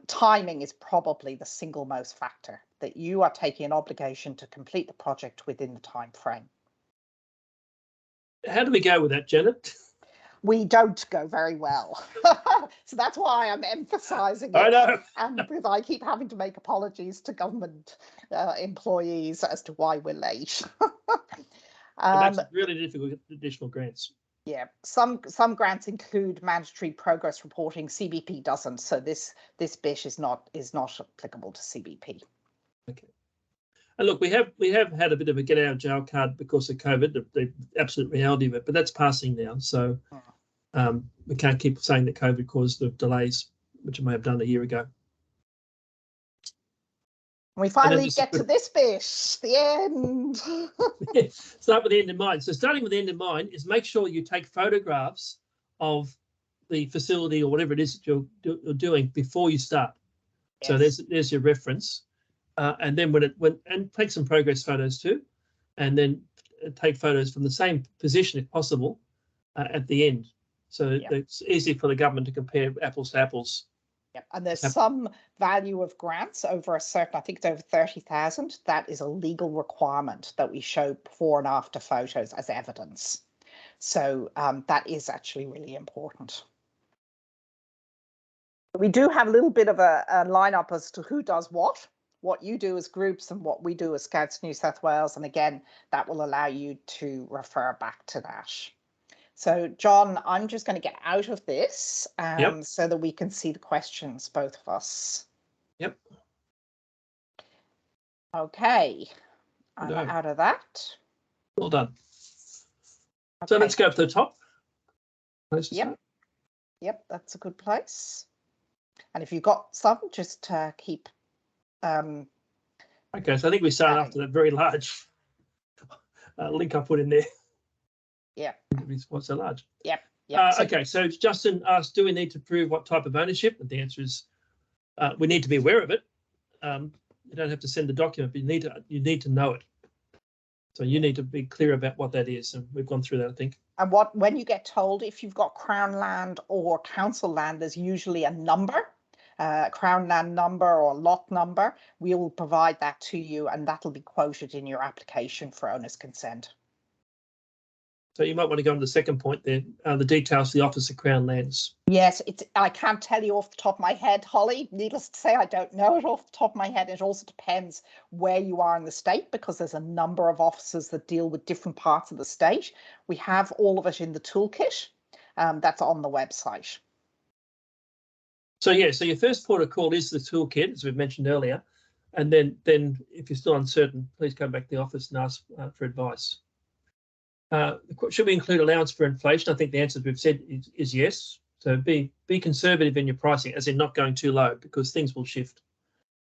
Timing is probably the single most factor, that you are taking an obligation to complete the project within the time frame. How do we go with that, Janet? We don't go very well. So that's why I'm emphasising it. I know. And because I keep having to make apologies to government employees as to why we're late. It makes it really difficult to get additional grants. Yeah, some grants include mandatory progress reporting. CBP doesn't, so this bit is not applicable to CBP. Okay. And look, we have had a bit of a get out of jail card because of COVID, the absolute reality of it, but that's passing now. So we can't keep saying that COVID caused the delays, which it may have done a year ago. We finally get to this bit, the end. Yeah, start with the end in mind. So starting with the end in mind is make sure you take photographs of the facility or whatever it is that you're doing before you start. Yes. So there's your reference. And then and take some progress photos too, and then take photos from the same position if possible at the end. So it's easy for the government to compare apples to apples. Yep. And there's some value of grants over a certain, I think it's over 30,000. That is a legal requirement that we show before and after photos as evidence. So that is actually really important. We do have a little bit of a lineup as to who does what you do as groups and what we do as Scouts New South Wales. And again, that will allow you to refer back to that. So, John, I'm just going to get out of this so that we can see the questions, both of us. Yep. Okay. I'm out of that. Well done. Okay. So let's go up to the top. Yep. Yep, that's a good place. And if you've got some, just keep Okay, so I think we start after that very large link I put in there. Yeah. What's so large? Yep. Okay, so Justin asked, do we need to prove what type of ownership? And the answer is we need to be aware of it. You don't have to send the document, but you need to know it. So you need to be clear about what that is, and we've gone through that, I think. And when you get told if you've got Crown land or council land, there's usually a number, Crown land number or lot number. We will provide that to you, and that'll be quoted in your application for owner's consent. So you might want to go on to the second point there, the details of the Office of Crown Lands. Yes, I can't tell you off the top of my head, Holly. Needless to say, I don't know it off the top of my head. It also depends where you are in the state, because there's a number of offices that deal with different parts of the state. We have all of it in the toolkit that's on the website. So yeah, so your first port of call is the toolkit, as we've mentioned earlier. And then if you're still uncertain, please come back to the office and ask for advice. Should we include allowance for inflation? I think the answer we've said is yes. So be conservative in your pricing, as in not going too low, because things will shift.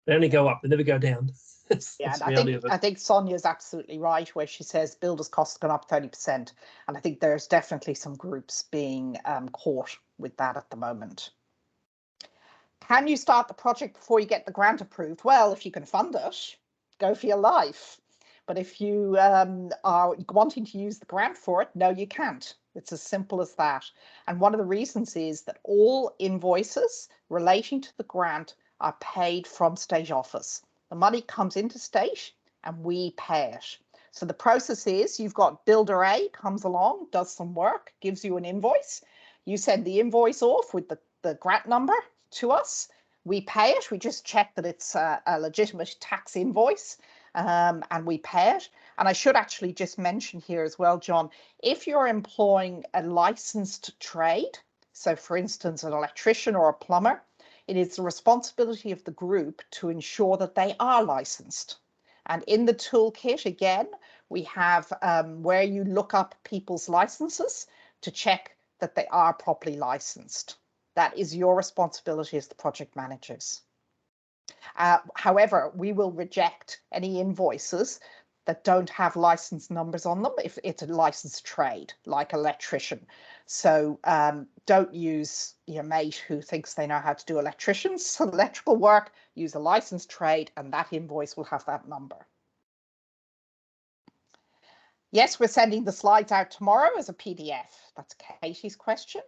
They only go up, they never go down. That's the reality of it. I think Sonia's absolutely right where she says builders' costs have gone up 30%. And I think there's definitely some groups being caught with that at the moment. Can you start the project before you get the grant approved? Well, if you can fund it, go for your life. But if you are wanting to use the grant for it, no, you can't. It's as simple as that. And one of the reasons is that all invoices relating to the grant are paid from State Office. The money comes into State and we pay it. So the process is you've got Builder A comes along, does some work, gives you an invoice. You send the invoice off with the grant number to us. We pay it. We just check that it's a legitimate tax invoice. And we pay it. And I should actually just mention here as well, John, if you're employing a licensed trade, so for instance, an electrician or a plumber, it is the responsibility of the group to ensure that they are licensed. And in the toolkit, again, we have where you look up people's licenses to check that they are properly licensed. That is your responsibility as the project managers. However, we will reject any invoices that don't have license numbers on them if it's a licensed trade, like electrician. So don't use your mate who thinks they know how to do electrical work. Use a licensed trade, and that invoice will have that number. Yes, we're sending the slides out tomorrow as a PDF. That's Katie's question.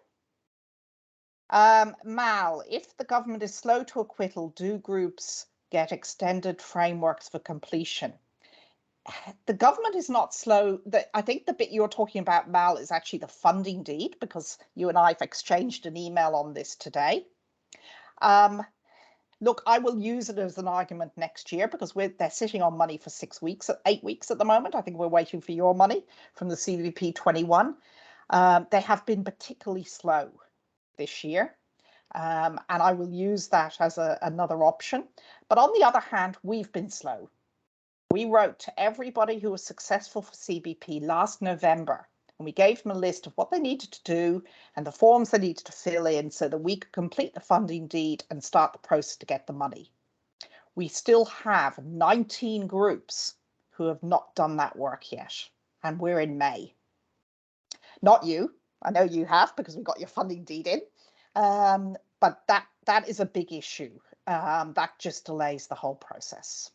Mal, if the government is slow to acquittal, do groups get extended frameworks for completion? The government is not slow. I think the bit you're talking about, Mal, is actually the funding deed, because you and I have exchanged an email on this today. Look, I will use it as an argument next year, because they're sitting on money for 8 weeks at the moment. I think we're waiting for your money from the CBP 21. They have been particularly slow this year. And I will use that as another option. But on the other hand, we've been slow. We wrote to everybody who was successful for CBP last November, and we gave them a list of what they needed to do and the forms they needed to fill in so that we could complete the funding deed and start the process to get the money. We still have 19 groups who have not done that work yet, and we're in May. Not you. I know you have, because we got your funding deed in. But that is a big issue. That just delays the whole process.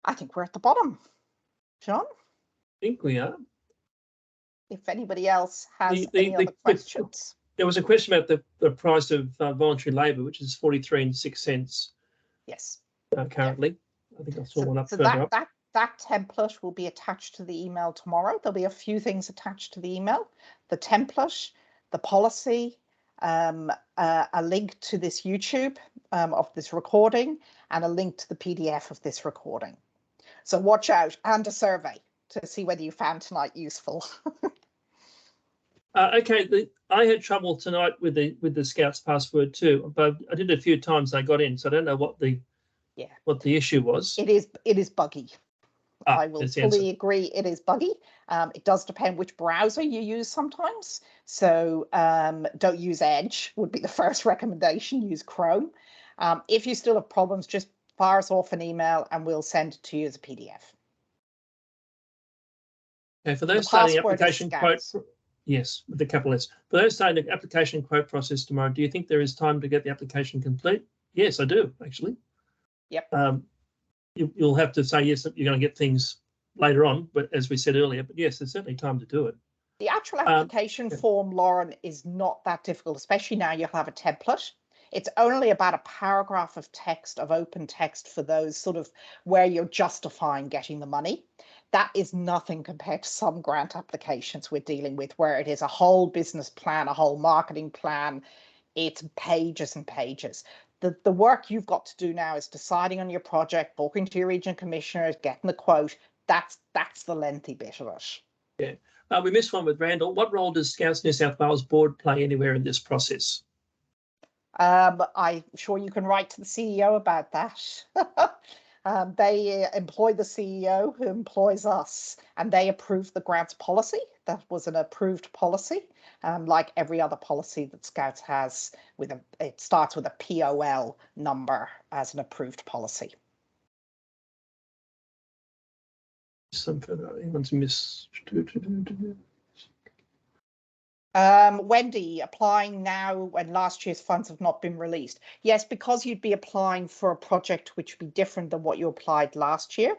I think we're at the bottom. John? I think we are. If anybody else has any other questions. There was a question about the price of voluntary labour, which is 43 cents. Yes. Currently. Yeah. I think I saw one up further up. That template will be attached to the email tomorrow. There'll be a few things attached to the email. The template, the policy, a link to this YouTube of this recording, and a link to the PDF of this recording. So watch out, and a survey to see whether you found tonight useful. Okay, I had trouble tonight with the Scouts password too, but I did it a few times and I got in, so I don't know what the issue was. It is buggy. I will fully agree it is buggy. It does depend which browser you use sometimes. So don't use Edge would be the first recommendation. Use Chrome. If you still have problems, just fire us off an email and we'll send it to you as a PDF. Okay, for those starting the application quote, yes, with a couple of S. For those starting the application quote process tomorrow, do you think there is time to get the application complete? Yes, I do, actually. Yep. You'll have to say yes, you're going to get things later on, but as we said earlier, but yes, there's certainly time to do it. The actual application form, Lauren, is not that difficult, especially now you'll have a template. It's only about a paragraph of text, of open text for those sort of where you're justifying getting the money. That is nothing compared to some grant applications we're dealing with, where it is a whole business plan, a whole marketing plan. It's pages and pages. The work you've got to do now is deciding on your project, talking to your region commissioners, getting the quote. That's the lengthy bit of it. Yeah. We missed one with Randall. What role does Scouts New South Wales Board play anywhere in this process? I'm sure you can write to the CEO about that. They employ the CEO who employs us, and they approve the grants policy. That was an approved policy, like every other policy that Scouts has. It starts with a POL number as an approved policy. Some further, anyone's missed. Wendy, applying now when last year's funds have not been released. Yes, because you'd be applying for a project which would be different than what you applied last year.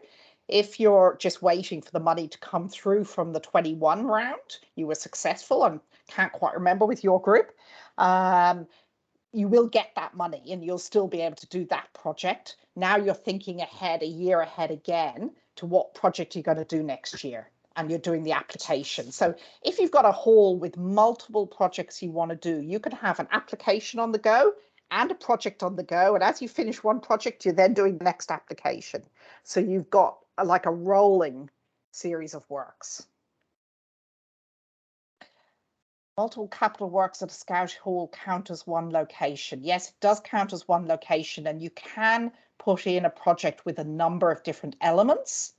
If you're just waiting for the money to come through from the 21 round, you were successful, and can't quite remember with your group, you will get that money and you'll still be able to do that project. Now you're thinking ahead, a year ahead again, to what project you're going to do next year. And you're doing the application. So if you've got a haul with multiple projects you want to do, you can have an application on the go and a project on the go. And as you finish one project, you're then doing the next application. So you've got like a rolling series of works. Multiple capital works at a Scout Hall count as one location. Yes, it does count as one location, and you can put in a project with a number of different elements.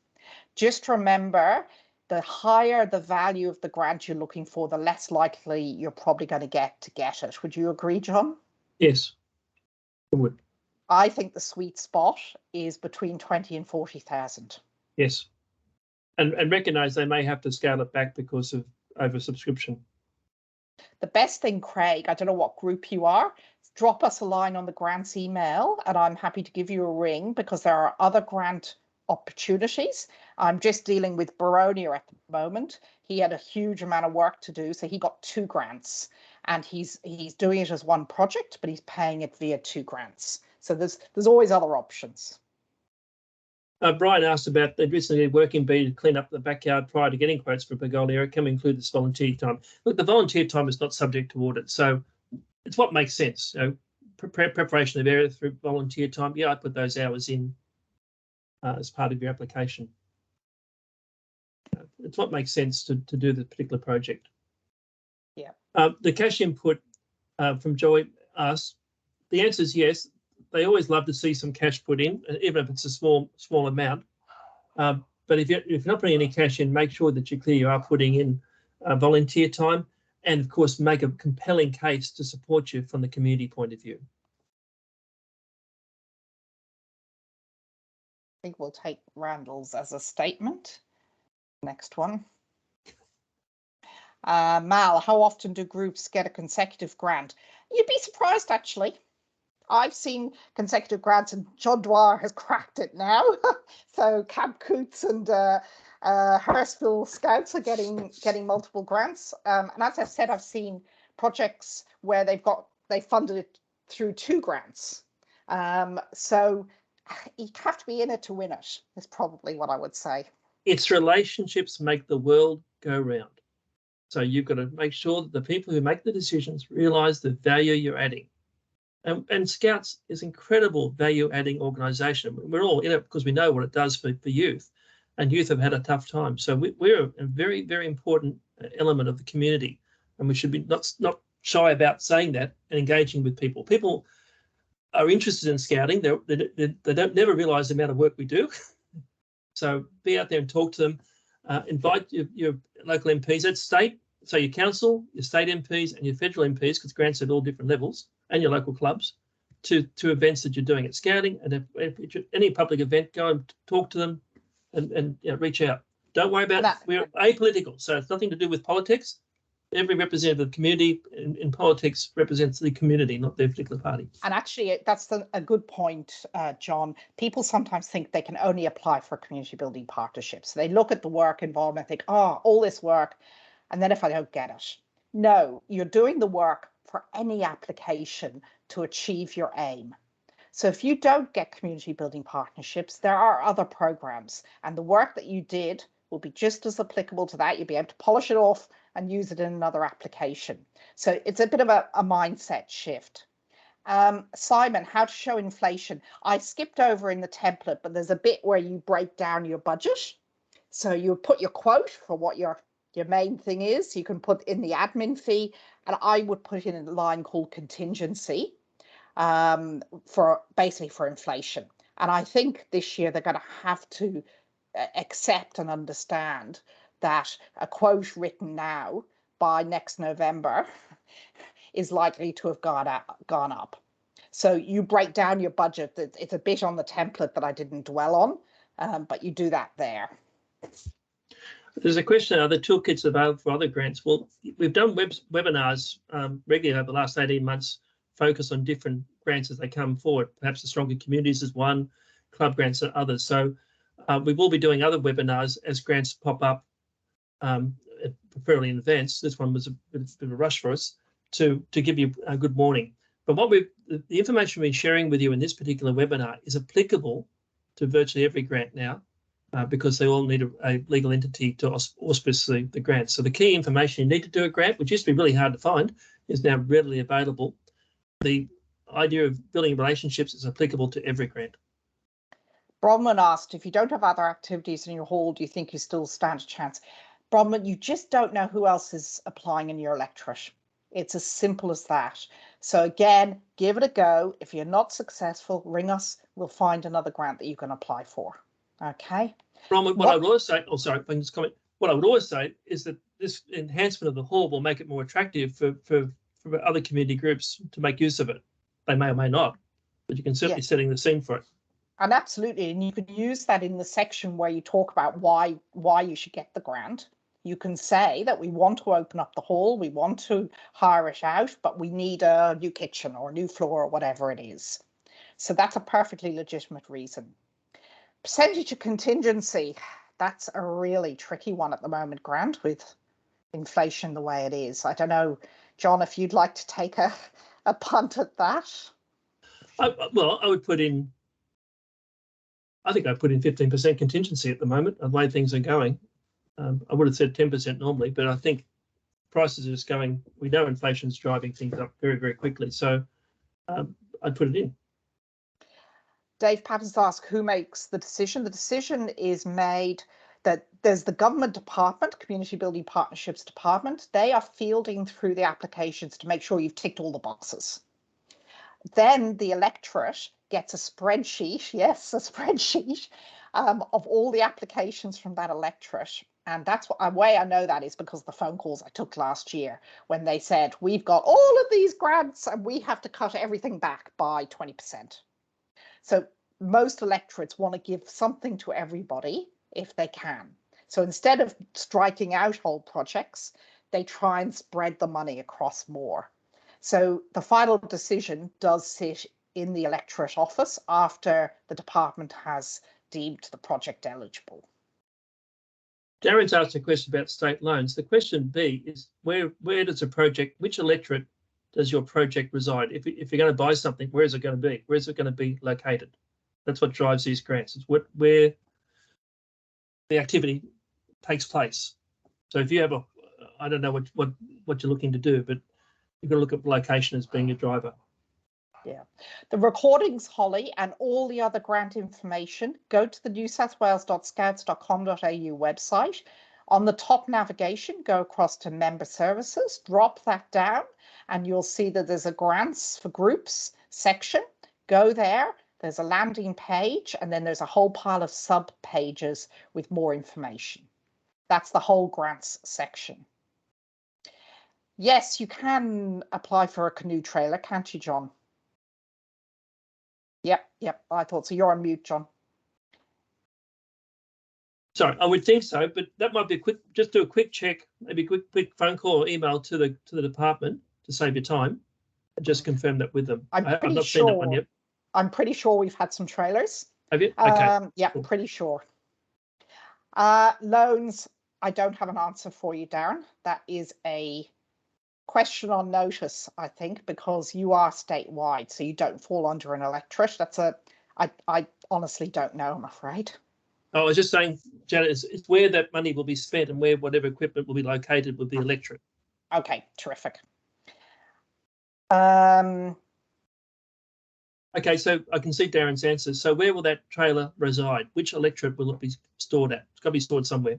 Just remember, the higher the value of the grant you're looking for, the less likely you're probably going to get it. Would you agree, John? Yes, I would. I think the sweet spot is between 20 and 40,000. Yes, and recognise they may have to scale it back because of oversubscription. The best thing, Craig, I don't know what group you are, drop us a line on the grants email and I'm happy to give you a ring, because there are other grant opportunities. I'm just dealing with Baronia at the moment. He had a huge amount of work to do, so he got 2 grants, and he's doing it as one project, but he's paying it via 2 grants. So there's always other options. Brian asked about the recently working bee to clean up the backyard prior to getting quotes for Pergola area. Can we include this volunteer time? Look, the volunteer time is not subject to audit, so it's what makes sense. You know, preparation of area through volunteer time. Yeah, I put those hours in as part of your application. It's what makes sense to do the particular project. Yeah. The cash input from Joy asks, the answer is yes. They always love to see some cash put in, even if it's a small amount. But if you're not putting any cash in, make sure that you're clear you are putting in volunteer time, and of course make a compelling case to support you from the community point of view. I think we'll take Randall's as a statement. Next one. Mal, how often do groups get a consecutive grant? You'd be surprised, actually. I've seen consecutive grants, and John Dwyer has cracked it now. So Camp Coots and Hurstville Scouts are getting multiple grants. And as I said, I've seen projects where they funded it through 2 grants. So you have to be in it to win it, is probably what I would say. It's relationships make the world go round. So you've got to make sure that the people who make the decisions realise the value you're adding. And Scouts is an incredible value-adding organisation. We're all in it because we know what it does for youth, and youth have had a tough time. So we're a very, very important element of the community, and we should be not shy about saying that and engaging with people. People are interested in Scouting. They don't never realise the amount of work we do. So be out there and talk to them. Invite your local MPs at state, so your council, your state MPs and your federal MPs, because grants are at all different levels, and your local clubs. to events that you're doing at Scouting, and if any public event, go and talk to them and reach out. Don't worry about we're apolitical, so it's nothing to do with politics. Every representative of the community in politics represents the community, not their particular party. And actually, that's a good point, John. People sometimes think they can only apply for community building partnerships. They look at the work involved and think, oh, all this work, and then if I don't get it. No, you're doing the work for any application to achieve your aim. So if you don't get community building partnerships, there are other programs, and the work that you did will be just as applicable to that. You'll be able to polish it off and use it in another application. So it's a bit of a mindset shift. Simon, how to show inflation. I skipped over in the template, but there's a bit where you break down your budget. So you put your quote for what your main thing is. You can put in the admin fee, and I would put in a line called contingency for inflation. And I think this year they're going to have to accept and understand that a quote written now by next November is likely to have gone up. So you break down your budget. It's a bit on the template that I didn't dwell on, but you do that there. There's a question, are the toolkits available for other grants? Well, we've done webinars regularly over the last 18 months, focus on different grants as they come forward. Perhaps the Stronger Communities is one, club grants are others. So we will be doing other webinars as grants pop up, preferably in advance. This one was a bit of a rush for us to give you a good warning. But the information we're sharing with you in this particular webinar is applicable to virtually every grant now, because they all need a legal entity to auspice the grant. So the key information you need to do a grant, which used to be really hard to find, is now readily available. The idea of building relationships is applicable to every grant. Bronwyn asked, if you don't have other activities in your hall, do you think you still stand a chance? Bronwyn, you just don't know who else is applying in your electorate. It's as simple as that. So again, give it a go. If you're not successful, ring us. We'll find another grant that you can apply for. Okay. Bronwyn, what I would always say, if I can just comment, what I would always say is that this enhancement of the hall will make it more attractive for other community groups to make use of it. They may or may not, but you can certainly setting the scene for it. And absolutely, and you can use that in the section where you talk about why you should get the grant. You can say that we want to open up the hall, we want to hire it out, but we need a new kitchen or a new floor or whatever it is. So that's a perfectly legitimate reason. Percentage of contingency, that's a really tricky one at the moment, Grant, with inflation the way it is. I don't know, John, if you'd like to take a punt at that. Well, I think I put in 15% contingency at the moment, the way things are going. I would have said 10% normally, but I think prices are just going, we know inflation's driving things up very, very quickly. So I'd put it in. Dave Patterns asked, who makes the decision? The decision is made that there's the government department, Community Building Partnerships Department. They are fielding through the applications to make sure you've ticked all the boxes. Then the electorate gets a spreadsheet, yes, a spreadsheet of all the applications from that electorate. And that's a way I know that is because of the phone calls I took last year when they said, we've got all of these grants and we have to cut everything back by 20%. So most electorates want to give something to everybody if they can. So instead of striking out whole projects, they try and spread the money across more. So the final decision does sit in the electorate office after the department has deemed the project eligible. Darren's asked a question about state loans. The question B is where does a project, which electorate does your project reside? If you're going to buy something, where is it going to be? Where is it going to be located? That's what drives these grants. It's where the activity takes place. So if you have I don't know what you're looking to do, but you've got to look at location as being a driver. Yeah. The recordings, Holly, and all the other grant information, go to the newsouthwales.scouts.com.au website. On the top navigation, go across to Member Services, drop that down, and you'll see that there's a Grants for Groups section. Go there. There's a landing page, and then there's a whole pile of sub-pages with more information. That's the whole grants section. Yes, you can apply for a canoe trailer, can't you, John? Yep. I thought so. You're on mute, John. Sorry, I would think so, but that might be a quick. Just do a quick check, maybe quick phone call or email to the department to save your time, and just confirm that with them. I've not seen that one yet. I'm pretty sure we've had some trailers. Have you? Okay. Yeah, cool. Pretty sure. Loans, I don't have an answer for you, Darren. That is a question on notice, I think, because you are statewide, so you don't fall under an electorate. I honestly don't know, I'm afraid. I was just saying, Janet, it's where that money will be spent and where whatever equipment will be located with the electorate. Okay, terrific. Okay, so I can see Darren's answers. So where will that trailer reside? Which electorate will it be stored at? It's got to be stored somewhere.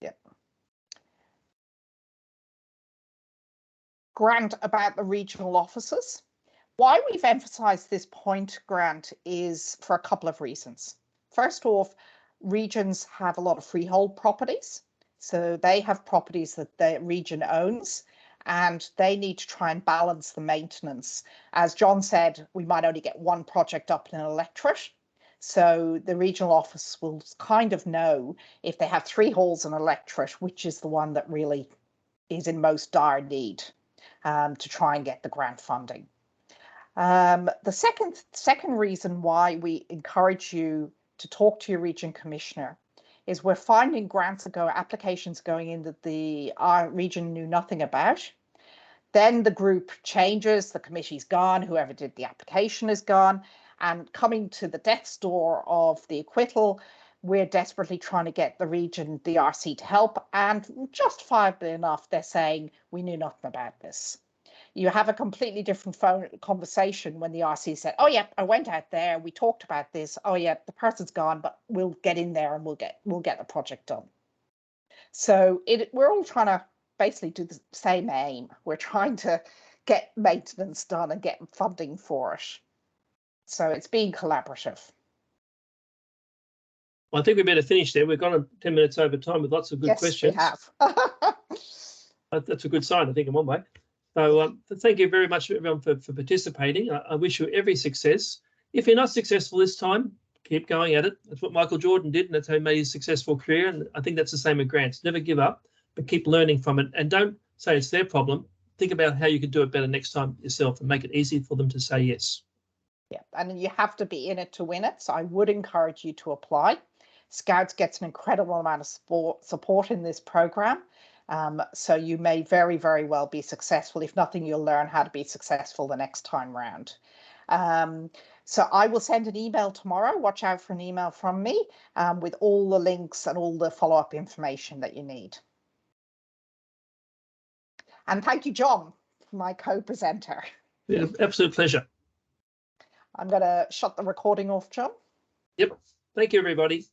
Yep. Grant about the regional offices. Why we've emphasised this point, Grant, is for a couple of reasons. First off, regions have a lot of freehold properties. So they have properties that the region owns, and they need to try and balance the maintenance. As John said, we might only get one project up in an electorate. So the regional office will kind of know if they have 3 halls in an electorate, which is the one that really is in most dire need to try and get the grant funding. The second reason why we encourage you to talk to your region commissioner is we're finding applications going in that our region knew nothing about. Then the group changes, the committee's gone, whoever did the application is gone, and coming to the death's door of the acquittal, we're desperately trying to get the region, the RC, to help, and justifiably enough, they're saying, we knew nothing about this. You have a completely different phone conversation when the RC said, oh yeah, I went out there, we talked about this, oh yeah, the person's gone, but we'll get in there and we'll get the project done. So we're all trying to basically do the same aim. We're trying to get maintenance done and get funding for it. So it's being collaborative. Well, I think we better finish there. We've gone 10 minutes over time with lots of good questions. Yes, we have. That's a good sign, I think, in one way. So thank you very much, everyone, for participating. I wish you every success. If you're not successful this time, keep going at it. That's what Michael Jordan did, and that's how he made his successful career. And I think that's the same with grants. Never give up, but keep learning from it. And don't say it's their problem. Think about how you can do it better next time yourself and make it easy for them to say yes. Yeah, and you have to be in it to win it. So I would encourage you to apply. Scouts gets an incredible amount of support in this program. So you may very, very well be successful. If nothing, you'll learn how to be successful the next time round. So I will send an email tomorrow. Watch out for an email from me with all the links and all the follow-up information that you need. And thank you, John, my co-presenter. Yeah, absolute pleasure. I'm going to shut the recording off, John. Yep. Thank you, everybody.